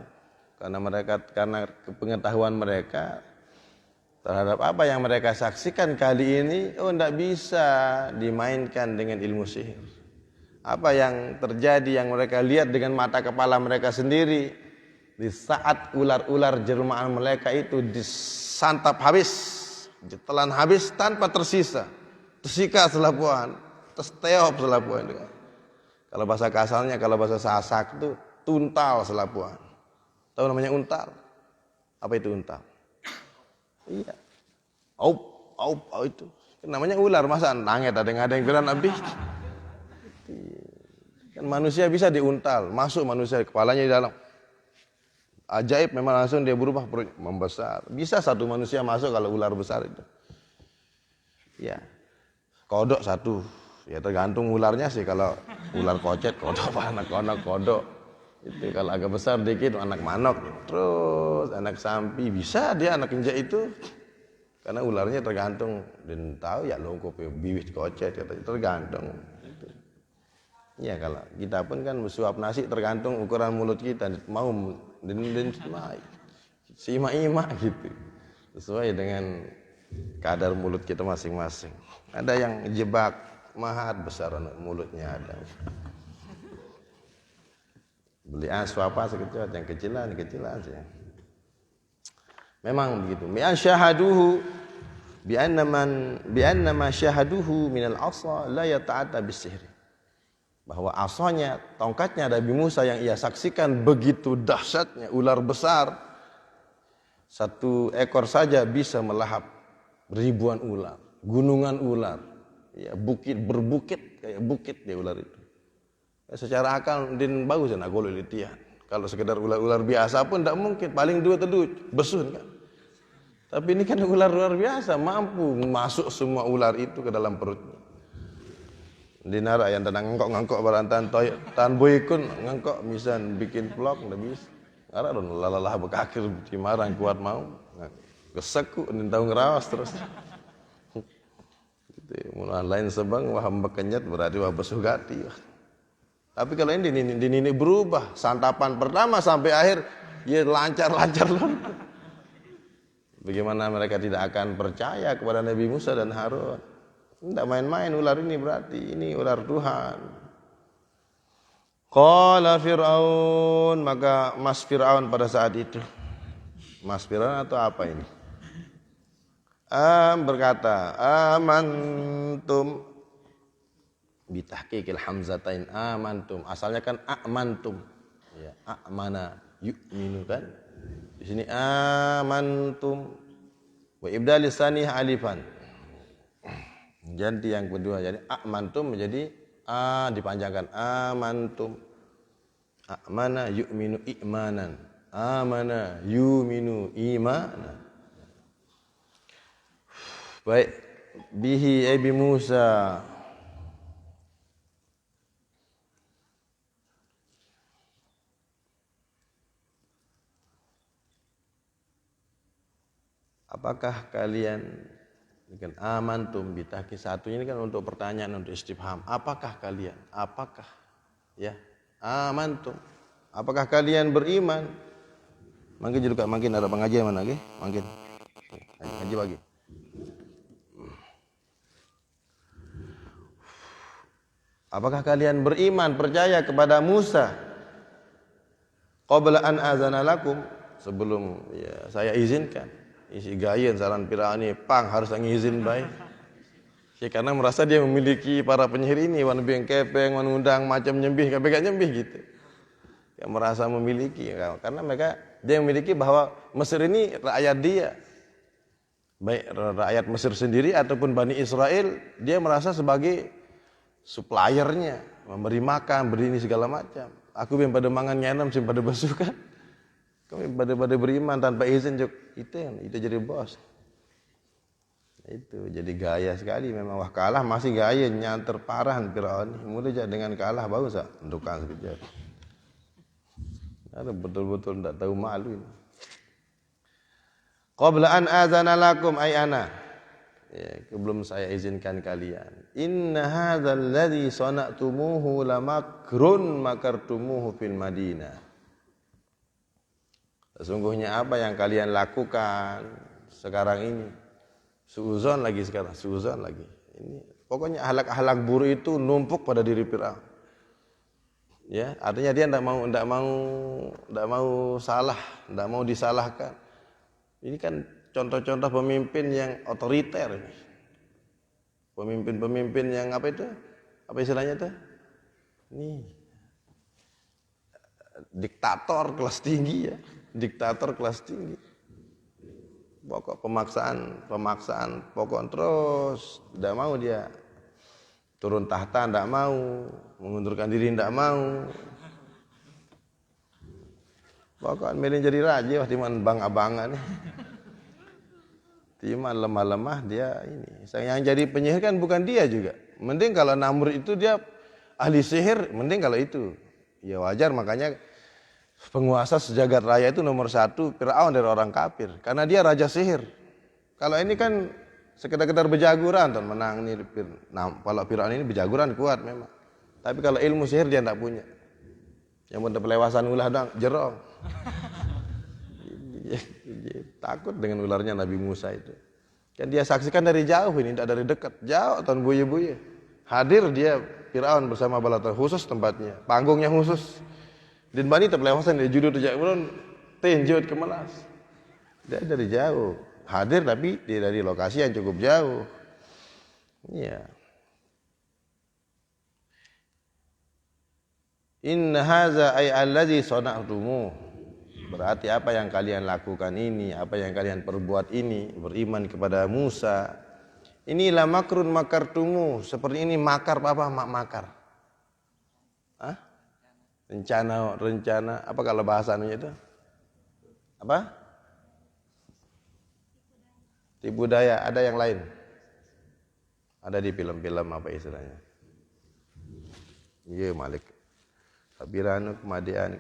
S3: Karena pengetahuan mereka terhadap apa yang mereka saksikan kali ini, tidak bisa dimainkan dengan ilmu sihir. Apa yang terjadi yang mereka lihat dengan mata kepala mereka sendiri di saat ular-ular jelmaan mereka itu disantap habis, ditelan habis tanpa tersisa, tersika selapuan, tersteop selapuan. Kalau bahasa kasarnya, kalau bahasa Sasak itu tuntal selapuan. Tahu namanya untal? Apa itu untal? Iya. Aup itu. Namanya ular, masa nanget ada yang bilang Nabi. Kan manusia bisa diuntal, masuk manusia kepalanya di dalam. Ajaib memang langsung dia berubah membesar. Bisa satu manusia masuk kalau ular besar itu. Ya. Kodok satu. Ya tergantung ularnya sih, kalau ular kocet kodok apa anak kodok. Itu kalau agak besar dikit anak manok, terus anak sampi bisa dia anak injak itu, karena ularnya tergantung dan tahu ya longkop bibit kocet katanya tergantung. Ya kalau kita pun kan suap nasi tergantung ukuran mulut kita mau dan simak gitu sesuai dengan kadar mulut kita masing-masing. Ada yang jebak mahat besar mulutnya ada. Beli suapa sekecil, yang kecilan saja. Memang begitu. Mi'an syahaduhu bi anna ma syahaduhu min al-asa la yata'atta bis-sihr. bahwa asanya, tongkatnya Nabi Musa yang ia saksikan begitu dahsyatnya, ular besar, satu ekor saja bisa melahap ribuan ular, gunungan ular, ya bukit berbukit kayak bukit dia ular itu. Secara akal din bagus nak golok litian. Kalau sekedar ular-ular biasa pun tidak mungkin, paling dua teduh besun kan. Tapi ini kan ular luar biasa, mampu masuk semua ular itu ke dalam perutnya. Dinara yang tenang ngangkok barantan toy tan boykun ngangkok misan bikin vlog ndak bisa. Ara don lalalah bekakir cimarang kuat mau. Geseku nin tahu ngerawas terus. Gitu. Mulai lain sebang wah bekenyet berarti wah besugati. Tapi kalau ini berubah, santapan pertama sampai akhir ya lancar-lancar loh. Bagaimana mereka tidak akan percaya kepada Nabi Musa dan Harun? Tidak main-main ular ini, berarti ini ular Tuhan. Qala Fir'aun, maka Mas Fir'aun pada saat itu, Mas Fir'aun atau apa ini? Berkata, amantum bitahqiqil hamzatain, amantum. Asalnya kan amantum. Ya, amana yu'minu kan? Di sini amantum wa ibdal lisanih alifan. Jadi yang kedua, jadi amantum menjadi dipanjangkan amantum. Amana yu'minu i'manan. Amana yu'minu imanan. Baik, bihi bi Musa. Apakah kalian kan amantum bitahki satu ini kan untuk pertanyaan, untuk istifham. Apakah kalian? Apakah ya amantum? Apakah kalian beriman? Mungkin juga makin ada pengajian mana lagi? Makin ngaji lagi. Apakah kalian beriman, percaya kepada Musa? Qabla an azana lakum, sebelum ya saya izinkan. Isi gayen saran Fir'aun pang harus ngizin baik. Ya, karena merasa dia memiliki para penyihir ini, wan beng kepeng, wan undang macam nyembih, kabeh nyembih gitu. Ya merasa memiliki ya, karena mereka dia memiliki bahwa Mesir ini rakyat dia. Baik rakyat Mesir sendiri ataupun Bani Israel, dia merasa sebagai suppliernya, memberi makan, beri ini segala macam. Aku yang pada mangan nyenem sim pada basukan. Kami pada beriman tanpa izin itu jadi bos. Itu jadi gaya sekali memang. Wah kalah masih gaya nyanter parah Firaun. Mulai dengan kalah bagus ah tukang sekejap. Ada betul-betul tidak tahu malu ini. Qabla an azana lakum ay ana. Ya, sebelum saya izinkan kalian. Inna hadzal ladzi sana'tumuhu lamakrun makartumuhu fil Madinah. Sesungguhnya apa yang kalian lakukan sekarang ini, suuzon lagi sekarang, suuzon lagi. Ini pokoknya ahlak-ahlak buruk itu numpuk pada diri Fir'aun. Ya, artinya dia tidak mau salah, tidak mau disalahkan. Ini kan contoh-contoh pemimpin yang otoriter ini. Pemimpin-pemimpin yang apa itu? Apa istilahnya itu? Ini diktator kelas tinggi ya. Diktator kelas tinggi. Pokok pemaksaan, pokok terus tidak mau dia turun tahta, tidak mau mengundurkan diri, tidak mau. Pokok milih jadi raja, timan bang abangan nih. Timan lemah-lemah dia ini. Yang jadi penyihir kan bukan dia juga. Mending kalau Namrud itu dia ahli sihir, mending kalau itu. Ya wajar makanya penguasa sejagat raya itu nomor 1 Fir'aun dari orang kafir. Karena dia raja sihir. Kalau ini kan sekedar bejaguran tuh menang nih. Nah, kalau Fir'aun ini bejaguran kuat memang. Tapi kalau ilmu sihir dia tidak punya. Yang pun pelewasan ulah dong, jerong. Takut dengan ularnya Nabi Musa itu. Kan dia saksikan dari jauh ini, tidak dari dekat. Jauh tahun buye-buye. Hadir dia Fir'aun bersama bala khusus tempatnya. Panggungnya khusus. Dan bani terpelewasan dari judul terjauh tenjut kemelas. Dia dari jauh hadir tapi dia dari lokasi yang cukup jauh. Iya. Inna haza ay alladzi sana'tumu. Berarti apa yang kalian lakukan ini, apa yang kalian perbuat ini, beriman kepada Musa, inilah makrun makartumu. Seperti ini makar apa? Makar. Hah? Rencana. Apa kalau bahasanya itu? Apa? Tipu daya. Ada yang lain? Ada di film-film apa istilahnya? Iya Malik. Sabiranu kemadian.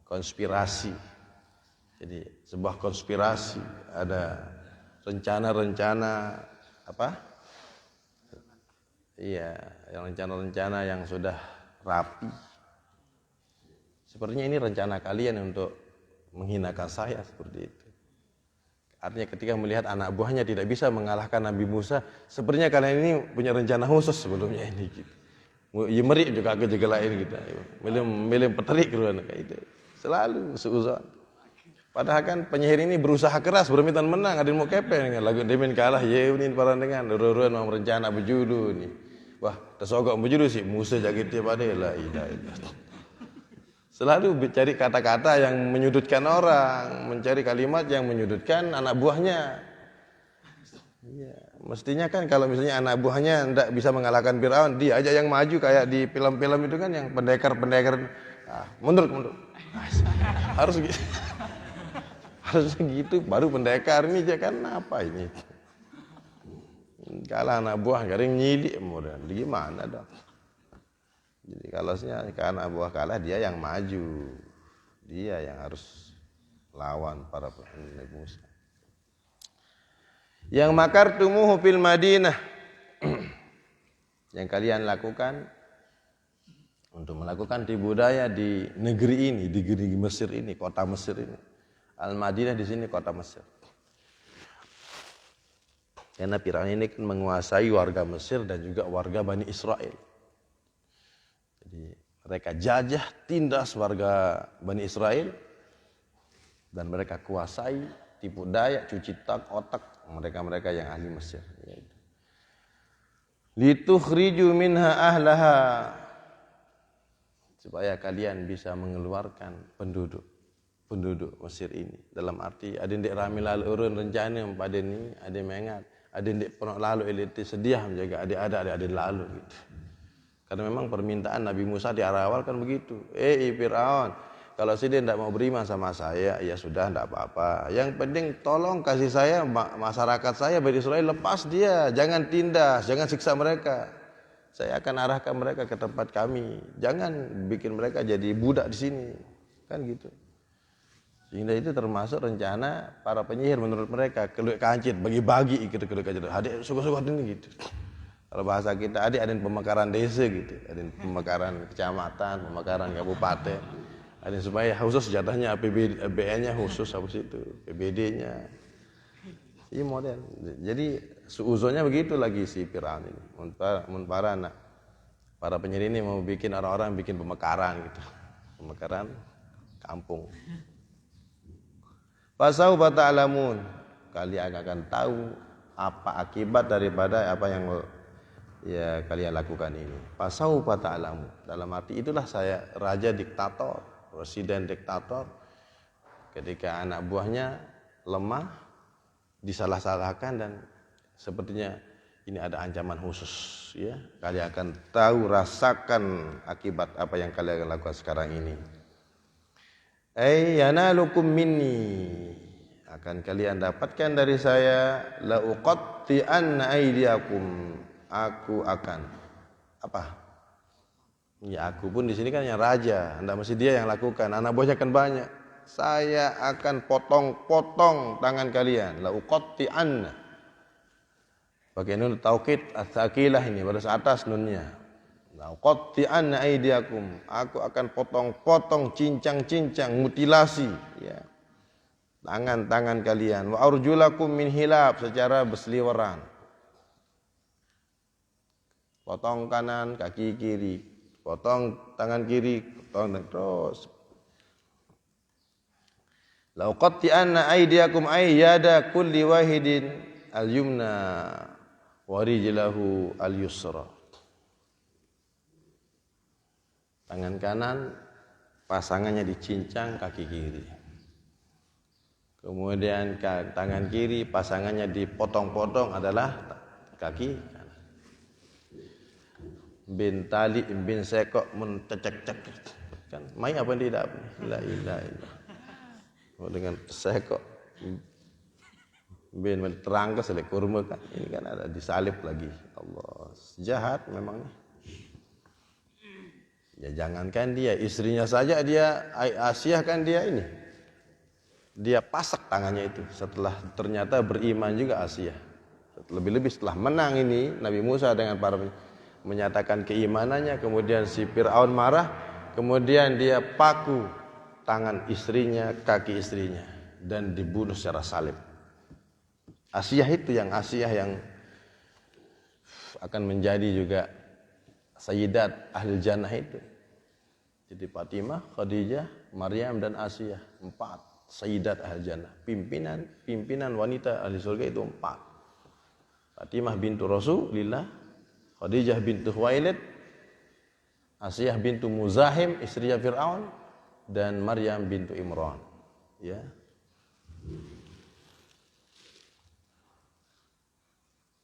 S3: Konspirasi. Jadi sebuah konspirasi, ada rencana-rencana apa? Iya, yang rencana-rencana yang sudah rapi. Sepertinya ini rencana kalian untuk menghinakan saya seperti itu. Artinya ketika melihat anak buahnya tidak bisa mengalahkan Nabi Musa, sepertinya kalian ini punya rencana khusus sebelumnya ini gitu. Ya merik juga kejegelain kita. Milih peterik keruan kayak itu. Selalu seuzon. Padahal kan penyihir ini berusaha keras bermintan menang, ada yang mau kepeng dengan lagu demen kalah ye ini para dengan ruruan mau rencana berjudu nih. Wah, tersogok berjudu sih Musa jagit dia pada la ilaha illallah. Selalu mencari kata-kata yang menyudutkan orang, mencari kalimat yang menyudutkan anak buahnya. Iya, mestinya kan kalau misalnya anak buahnya tidak bisa mengalahkan Firaun, dia aja yang maju kayak di film-film itu kan yang pendekar. Mundur. Harus gitu. Harus gitu baru pendekar ini aja kan apa ini? Kalah anak buah garing nyidik kemudian gimana dong? Jadi kalau anak buah kalah dia yang maju. Dia yang harus lawan para Nabi Musa. Yang makartumuhu fil Madinah. Yang kalian lakukan untuk melakukan tipu daya di negeri ini, di negeri Mesir ini, kota Mesir ini. Al-Madinah di sini kota Mesir. Karena Firaun ini kan menguasai warga Mesir dan juga warga Bani Israel. Jadi mereka jajah, tindas warga Bani Israel dan mereka kuasai, tipu daya, cuci otak mereka-mereka yang ahli Mesir. Litukhriju minha ahlaha, supaya kalian bisa mengeluarkan penduduk Mesir ini. Dalam arti ada yang rami lalu urun rencana pada ini, ada yang mengat, ada yang pernah lalu elite sedia menjaga ada lalu gitu. Karena memang permintaan Nabi Musa di awal kan begitu. Firaun, kalau dia tidak mau beriman sama saya, ya sudah tidak apa-apa. Yang penting tolong kasih saya masyarakat saya Bani Israel, lepas dia, jangan tindas, jangan siksa mereka. Saya akan arahkan mereka ke tempat kami. Jangan bikin mereka jadi budak di sini. Kan gitu. Sehingga itu termasuk rencana para penyihir menurut mereka. Keluk kancit, bagi-bagi keluk kancit. Adik suka-suka ini gitu. Kalau bahasa kita ada yang pemekaran desa gitu. Ada yang pemekaran kecamatan, pemekaran kabupaten. Ada yang supaya khusus jatahnya APBN-nya khusus habis itu. PBD-nya. Ini model. Jadi suuzonnya begitu lagi si Firaun ini. Para penyihir ini mau bikin orang-orang bikin pemekaran gitu. Pemekaran kampung. Fasaufa ta'lamun. Kalian akan tahu apa akibat daripada apa yang kalian lakukan ini. Fasaufa ta'lamun. Dalam arti itulah saya raja diktator, presiden diktator. Ketika anak buahnya lemah, disalah-salahkan dan sepertinya ini ada ancaman khusus ya. Kalian akan tahu, rasakan akibat apa yang kalian lakukan sekarang ini. Yanalukum minni, akan kalian dapatkan dari saya, la uqatti'anna aydiyakum, aku akan apa? Ya aku pun di sini kan yang raja, enggak mesti dia yang lakukan, anak buahnya kan banyak. Saya akan potong-potong tangan kalian, la uqatti'anna. Pakai nun taukid ats-tsaqilah ini baris atas nunnya. La uqatti'anna aydiyakum, aku akan potong-potong, cincang-cincang, mutilasi ya. Tangan-tangan kalian, wa arjulakum min hilab, secara berseliweran. Potong kanan, kaki kiri, potong tangan kiri, potong terus. La uqatti'anna aydiyakum ay yada kulli wahidin al-yumna wa rijlahu al-yusra. Tangan kanan pasangannya dicincang kaki kiri. Kemudian tangan kiri pasangannya dipotong-potong adalah kaki kanan. Bin tali bin sekok mencecek-cek kan mai apa tidak la ilaha illallah. Dengan sekok bin terangkan selek kurma kan ini kan ada disalib lagi. Allah jahat memang. Ya jangankan dia, istrinya saja dia Asiyah kan dia ini. Dia pasak tangannya itu setelah ternyata beriman juga Asiyah. Lebih-lebih setelah menang ini Nabi Musa dengan para menyatakan keimanannya, kemudian si Fir'aun marah, kemudian dia paku tangan istrinya, kaki istrinya dan dibunuh secara salib. Asiyah yang akan menjadi juga Sayyidat Ahli Jannah itu. Jadi Fatimah, Khadijah, Maryam dan Asiyah, 4 Sayyidat Ahli Jannah. Pimpinan wanita ahli surga itu 4. Fatimah bintu Rasulillah, Khadijah bintu Khuwailid, Asiyah bintu Muzahim, istrinya Fir'aun, dan Maryam bintu Imran. Ya.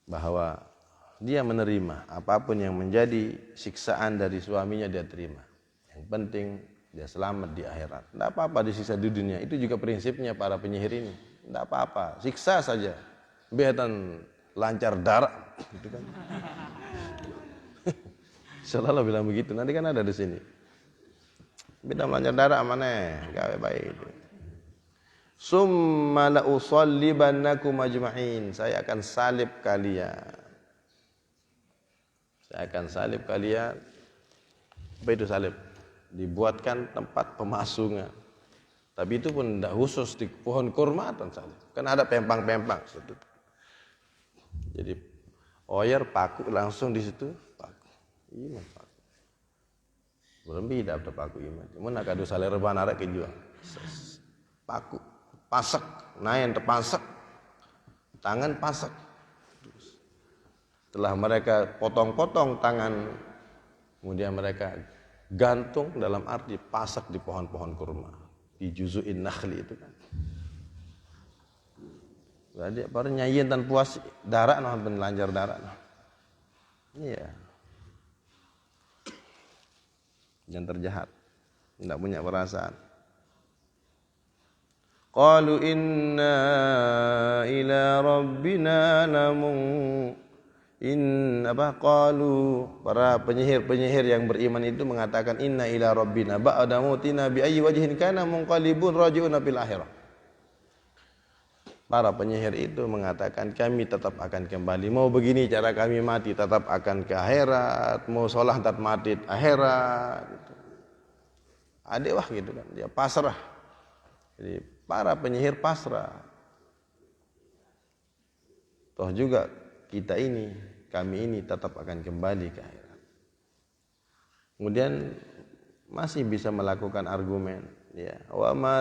S3: Bahwa dia menerima apapun yang menjadi siksaan dari suaminya dia terima. Yang penting dia selamat di akhirat. Tidak apa-apa disiksa di dunia. Itu juga prinsipnya para penyihir ini. Tidak apa-apa, siksa saja. Biarkan lancar darah. Gitu kan. Selalu bilang begitu. Nanti kan ada di sini. Biar lancar darah mana? Gawe baik. Summa la usallibannakum ajma'in. Saya akan salib kalian. Saya akan salib kalian. Apa itu salib? Dibuatkan tempat pemasungan. Tapi itu pun tidak khusus di pohon kurma dan salib. Kan ada pempang-pempang. Jadi oyer paku langsung di situ. Paku. Iman paku. Belum tidak ada paku iman. Cuma nak adu saler banara kejuang. Paku. Pasak. Nayan terpasak. Tangan pasak. Setelah mereka potong-potong tangan, kemudian mereka gantung dalam arti pasak di pohon-pohon kurma, di juzu'in nakhli itu kan. Jadi baru nyayin dan puas darah nah lancar darah. Iya. Yang terjahat, tidak punya perasaan. Qalu inna ila rabbina qalu para penyihir yang beriman itu mengatakan inna ila rabbina ba'da mautina bi ayyi wajhin kana munqalibun raji'una fil akhirah. Para penyihir itu mengatakan kami tetap akan kembali. Mau begini cara kami mati tetap akan ke akhirat, mau sholat tetap mati akhirat gitu. Adewah gitu kan, dia pasrah. Jadi para penyihir pasrah. Toh juga kami ini tetap akan kembali ke akhirat. Kemudian masih bisa melakukan argumen, ya. Wa ma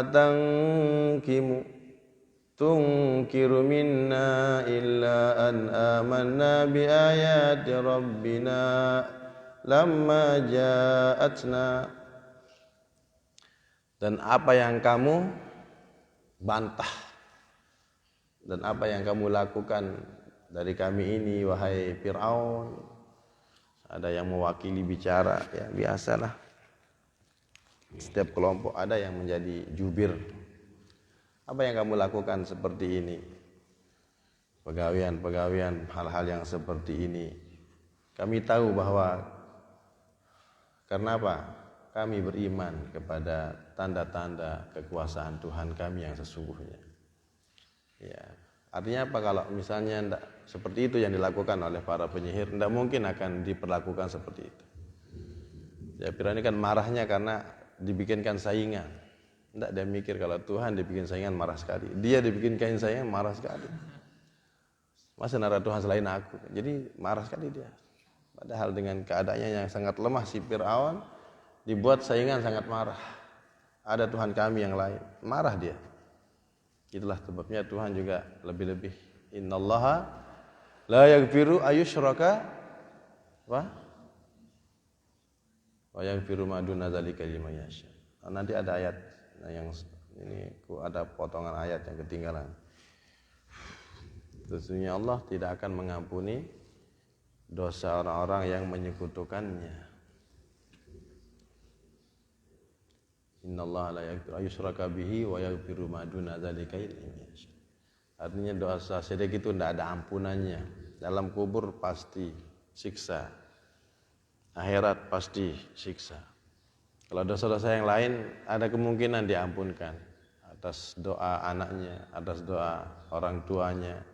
S3: tunkiru minna illa an amanna bi ayati rabbina lamma ja'atna. Dan apa yang kamu bantah dan apa yang kamu lakukan dari kami ini wahai Fir'aun. Ada yang mewakili bicara, ya biasalah. Setiap kelompok ada yang menjadi jubir. Apa yang kamu lakukan seperti ini? Pegawaian hal-hal yang seperti ini. Kami tahu bahwa karena apa? Kami beriman kepada tanda-tanda kekuasaan Tuhan kami yang sesungguhnya. Ya. Artinya apa kalau misalnya seperti itu yang dilakukan oleh para penyihir, tidak mungkin akan diperlakukan seperti itu. Ya Fir'aun ini kan marahnya karena dibikinkan saingan. Tidak, dia mikir kalau Tuhan dibikin saingan marah sekali. Dia dibikinkan saingan marah sekali. Masa nara Tuhan selain aku? Jadi marah sekali dia. Padahal dengan keadaannya yang sangat lemah si Fir'aun, dibuat saingan sangat marah. Ada Tuhan kami yang lain, marah dia. Itulah sebabnya Tuhan juga lebih-lebih. Innallaha la yaghfiru ayyushraka wa yaghfiru ma duna dzalika liman yasha. Nanti ada ayat yang ini ada potongan ayat yang ketinggalan. Sesungguhnya Allah tidak akan mengampuni dosa orang-orang yang menyekutukannya. Innallaha la yaghfiru ayyushraka bihi wa yaghfiru ma duna dzalika liman yasha. Artinya dosa syirik itu tidak ada ampunannya. Dalam kubur pasti siksa. Akhirat pasti siksa. Kalau dosa-dosa yang lain ada kemungkinan diampunkan atas doa anaknya, atas doa orang tuanya.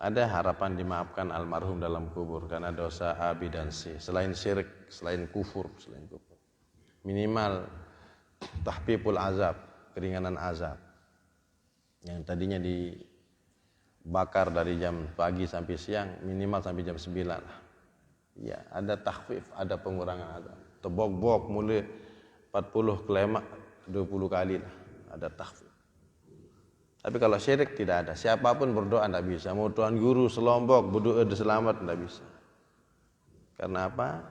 S3: Ada harapan dimaafkan almarhum dalam kubur karena dosa A, B, dan C. Selain syirik, selain kufur. Minimal tahfiful azab, keringanan azab. Yang tadinya dibakar dari jam pagi sampai siang, minimal sampai jam 9 lah. Ya, ada takhfif, ada pengurangan azab. Tebok-bok mulai 40 kelemak 20 kali lah, ada takhfif. Tapi kalau syirik tidak ada. Siapapun berdoa tidak bisa. Mau Tuhan Guru selombok berdoa selamat tidak bisa. Karena apa?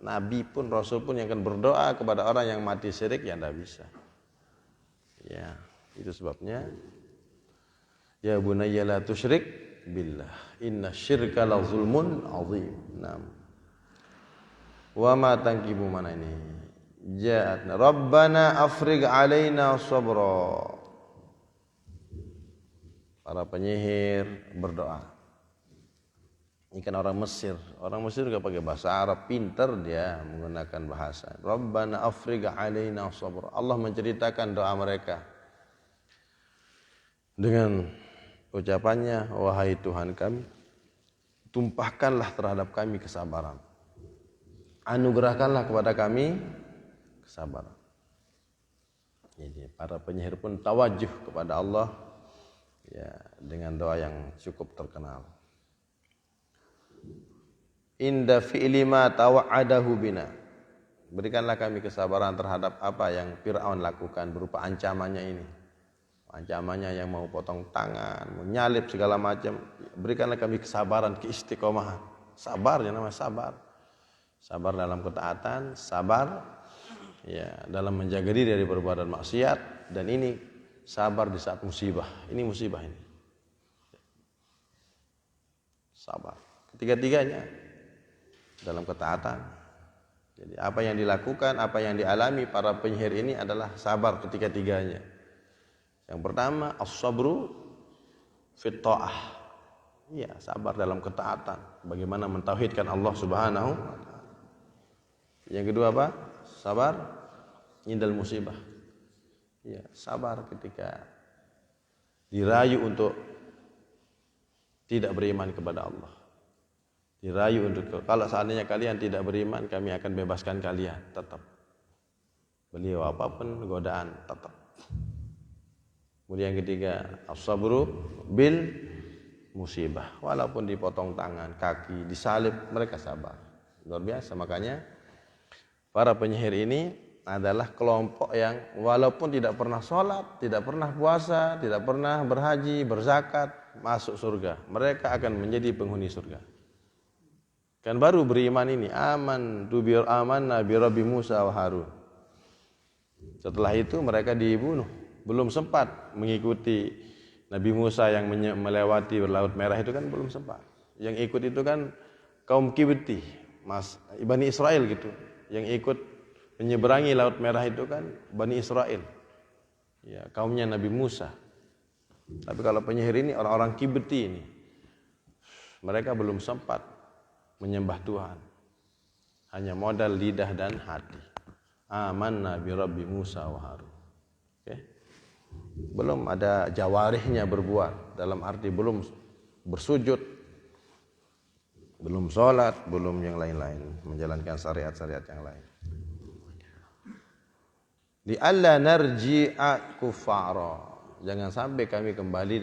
S3: Nabi pun, Rasul pun yang akan berdoa kepada orang yang mati syirik ya tidak bisa. Ya, itu sebabnya ya bunayya la tusyrik billah inna syirka la zulmun azim. Naam. Wa ma tankibu mana ini? Ja'atna Rabbana afrigh alaina sabra. Para penyihir berdoa. Ini kan orang Mesir. Orang Mesir juga pakai bahasa Arab, pintar dia menggunakan bahasa. Rabbana afrigh alaina sabra. Allah menceritakan doa mereka dengan ucapannya, wahai Tuhan kami, tumpahkanlah terhadap kami kesabaran. Anugerahkanlah kepada kami kesabaran. Jadi para penyihir pun tawajuh kepada Allah ya dengan doa yang cukup terkenal. Inda fi'li ma tawa'adahu bina. Berikanlah kami kesabaran terhadap apa yang Fir'aun lakukan berupa ancamannya ini. Ancamannya yang mau potong tangan, mau nyalip segala macam. Berikanlah kami kesabaran, keistiqomahan. Sabarnya namanya sabar. Sabar dalam ketaatan, sabar ya dalam menjaga diri dari perbuatan maksiat, dan ini sabar di saat musibah. Ini musibah ini. Sabar. Ketiga-tiganya dalam ketaatan. Jadi apa yang dilakukan, apa yang dialami para penyihir ini adalah sabar ketiga-tiganya. Yang pertama, as-sabru fit ta'ah. Iya, sabar dalam ketaatan. Bagaimana mentauhidkan Allah Subhanahu wa taala. Yang kedua apa? Sabar indal musibah. Ya, sabar ketika dirayu untuk tidak beriman kepada Allah. Dirayu untuk, kalau seandainya kalian tidak beriman, kami akan bebaskan kalian, tetap. Beliau apapun godaan, tetap. Kemudian yang ketiga, as-sabru bil musibah. Walaupun dipotong tangan, kaki, disalib, mereka sabar. Luar biasa. Makanya para penyihir ini adalah kelompok yang walaupun tidak pernah sholat, tidak pernah puasa, tidak pernah berhaji, berzakat, masuk surga. Mereka akan menjadi penghuni surga. Kan baru beriman ini, amanna bi Rabbi Musa wa Harun. Setelah itu mereka dibunuh. Belum sempat mengikuti Nabi Musa yang melewati Laut Merah itu kan belum sempat. Yang ikut itu kan kaum Kibti, Bani Israel gitu. Yang ikut menyeberangi Laut Merah itu kan Bani Israel. Ya, kaumnya Nabi Musa. Tapi kalau penyihir ini orang-orang Kibti ini, mereka belum sempat menyembah Tuhan. Hanya modal lidah dan hati. Amanna bi Rabbi Musa wa Harun. Okay? Belum ada jawarihnya berbuat, dalam arti belum bersujud, belum sholat, belum yang lain-lain, menjalankan syariat-syariat yang lain. Li alla narji'a kuffara. Jangan sampai kami kembali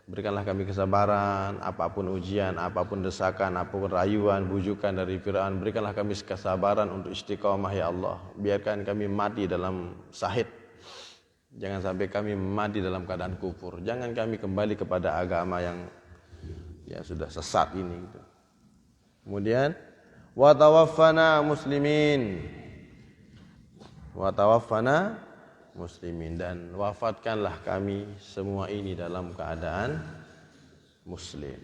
S3: berikanlah kami kesabaran, apapun ujian, apapun desakan, apapun rayuan, bujukan dari Fir'aun, berikanlah kami kesabaran untuk istiqomah ya Allah. Biarkan kami mati dalam syahid. Jangan sampai kami mati dalam keadaan kufur. Jangan kami kembali kepada agama yang ya sudah sesat ini gitu. Kemudian wa tawaffana muslimin. Wa tawaffana muslimin, dan wafatkanlah kami semua ini dalam keadaan muslim.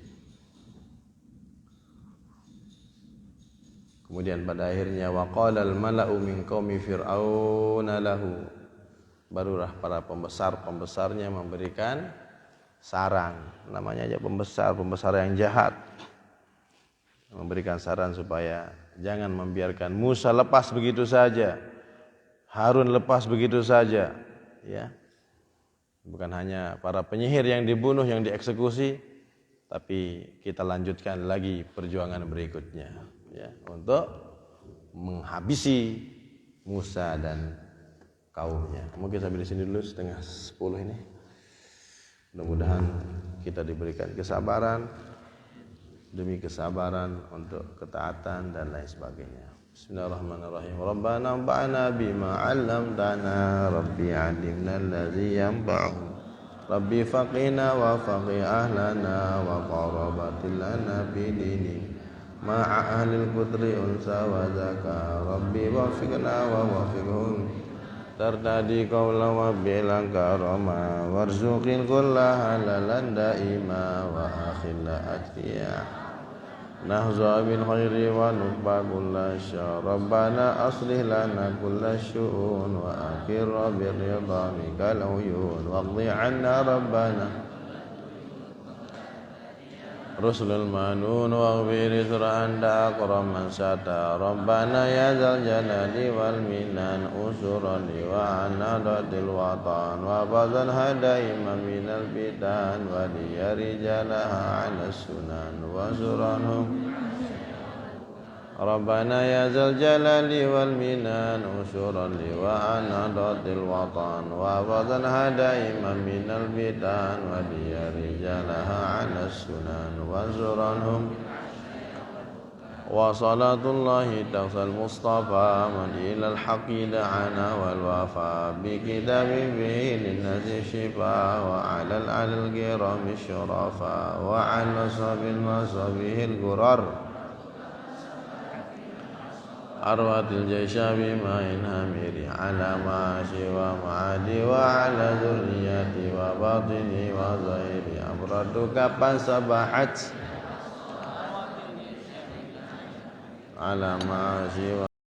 S3: Kemudian pada akhirnya waqala al-mala'u min qaumi fir'auna lahu, barulah para pembesar-pembesarnya memberikan saran, namanya aja pembesar yang jahat, memberikan saran supaya jangan membiarkan Musa lepas begitu saja, Harun lepas begitu saja, ya. Bukan hanya para penyihir yang dibunuh, yang dieksekusi, tapi kita lanjutkan lagi perjuangan berikutnya, ya, untuk menghabisi Musa dan kaumnya. Mungkin sampai di sini dulu, 9:30 ini. Mudah-mudahan kita diberikan kesabaran demi kesabaran untuk ketaatan dan lain sebagainya. Bismillahirrahmanirrahim. Rabbana anfa'na bima 'allamtana, Rabbi 'allimna alladhi yanfa'una, Rabbi faqina wa faqih ahlana wa qarabatil lana fi dini ma'a ahlil qudri unsa wa zaka, Rabbi wafiqna wa wafiqhum tardadi qawla wa bilang karama, warzuqil kulla halalan daima wa akhilla atqiya, nahza bil khairi wa nubba kulla syar, Rabbana aslih lana kulla syu'un wa akhir bir ridha mikal uyun, waqdi anna Rabbana Rusulul manun wa ghfir sur'an da aqraman sata, Rabbana ya zal jalali wal minan usuran wa anadatil watan wa bazan hadaima minal bidan wa liyarijalaha ala sunan wa suranhum, Rabbana ya zal jalali wal minan usuran wa anadatil watan wa bazan hadaima minal bidan wa liyarijalaha ala sunan wa suranhum, wa salatullahi taqsal mustafa man ilal haqqi da'ana wal wafa bi kitabi bihi linnasi shifa wa alal alal kirami syurafa wa ala sabil masabihil gurar arwatil jaisha bima'in hamiri ala ma'ashi wa ma'adi wa ala zurriyati wa batini wa zahiri, amratu kapan sabahat ala ma'ashi wa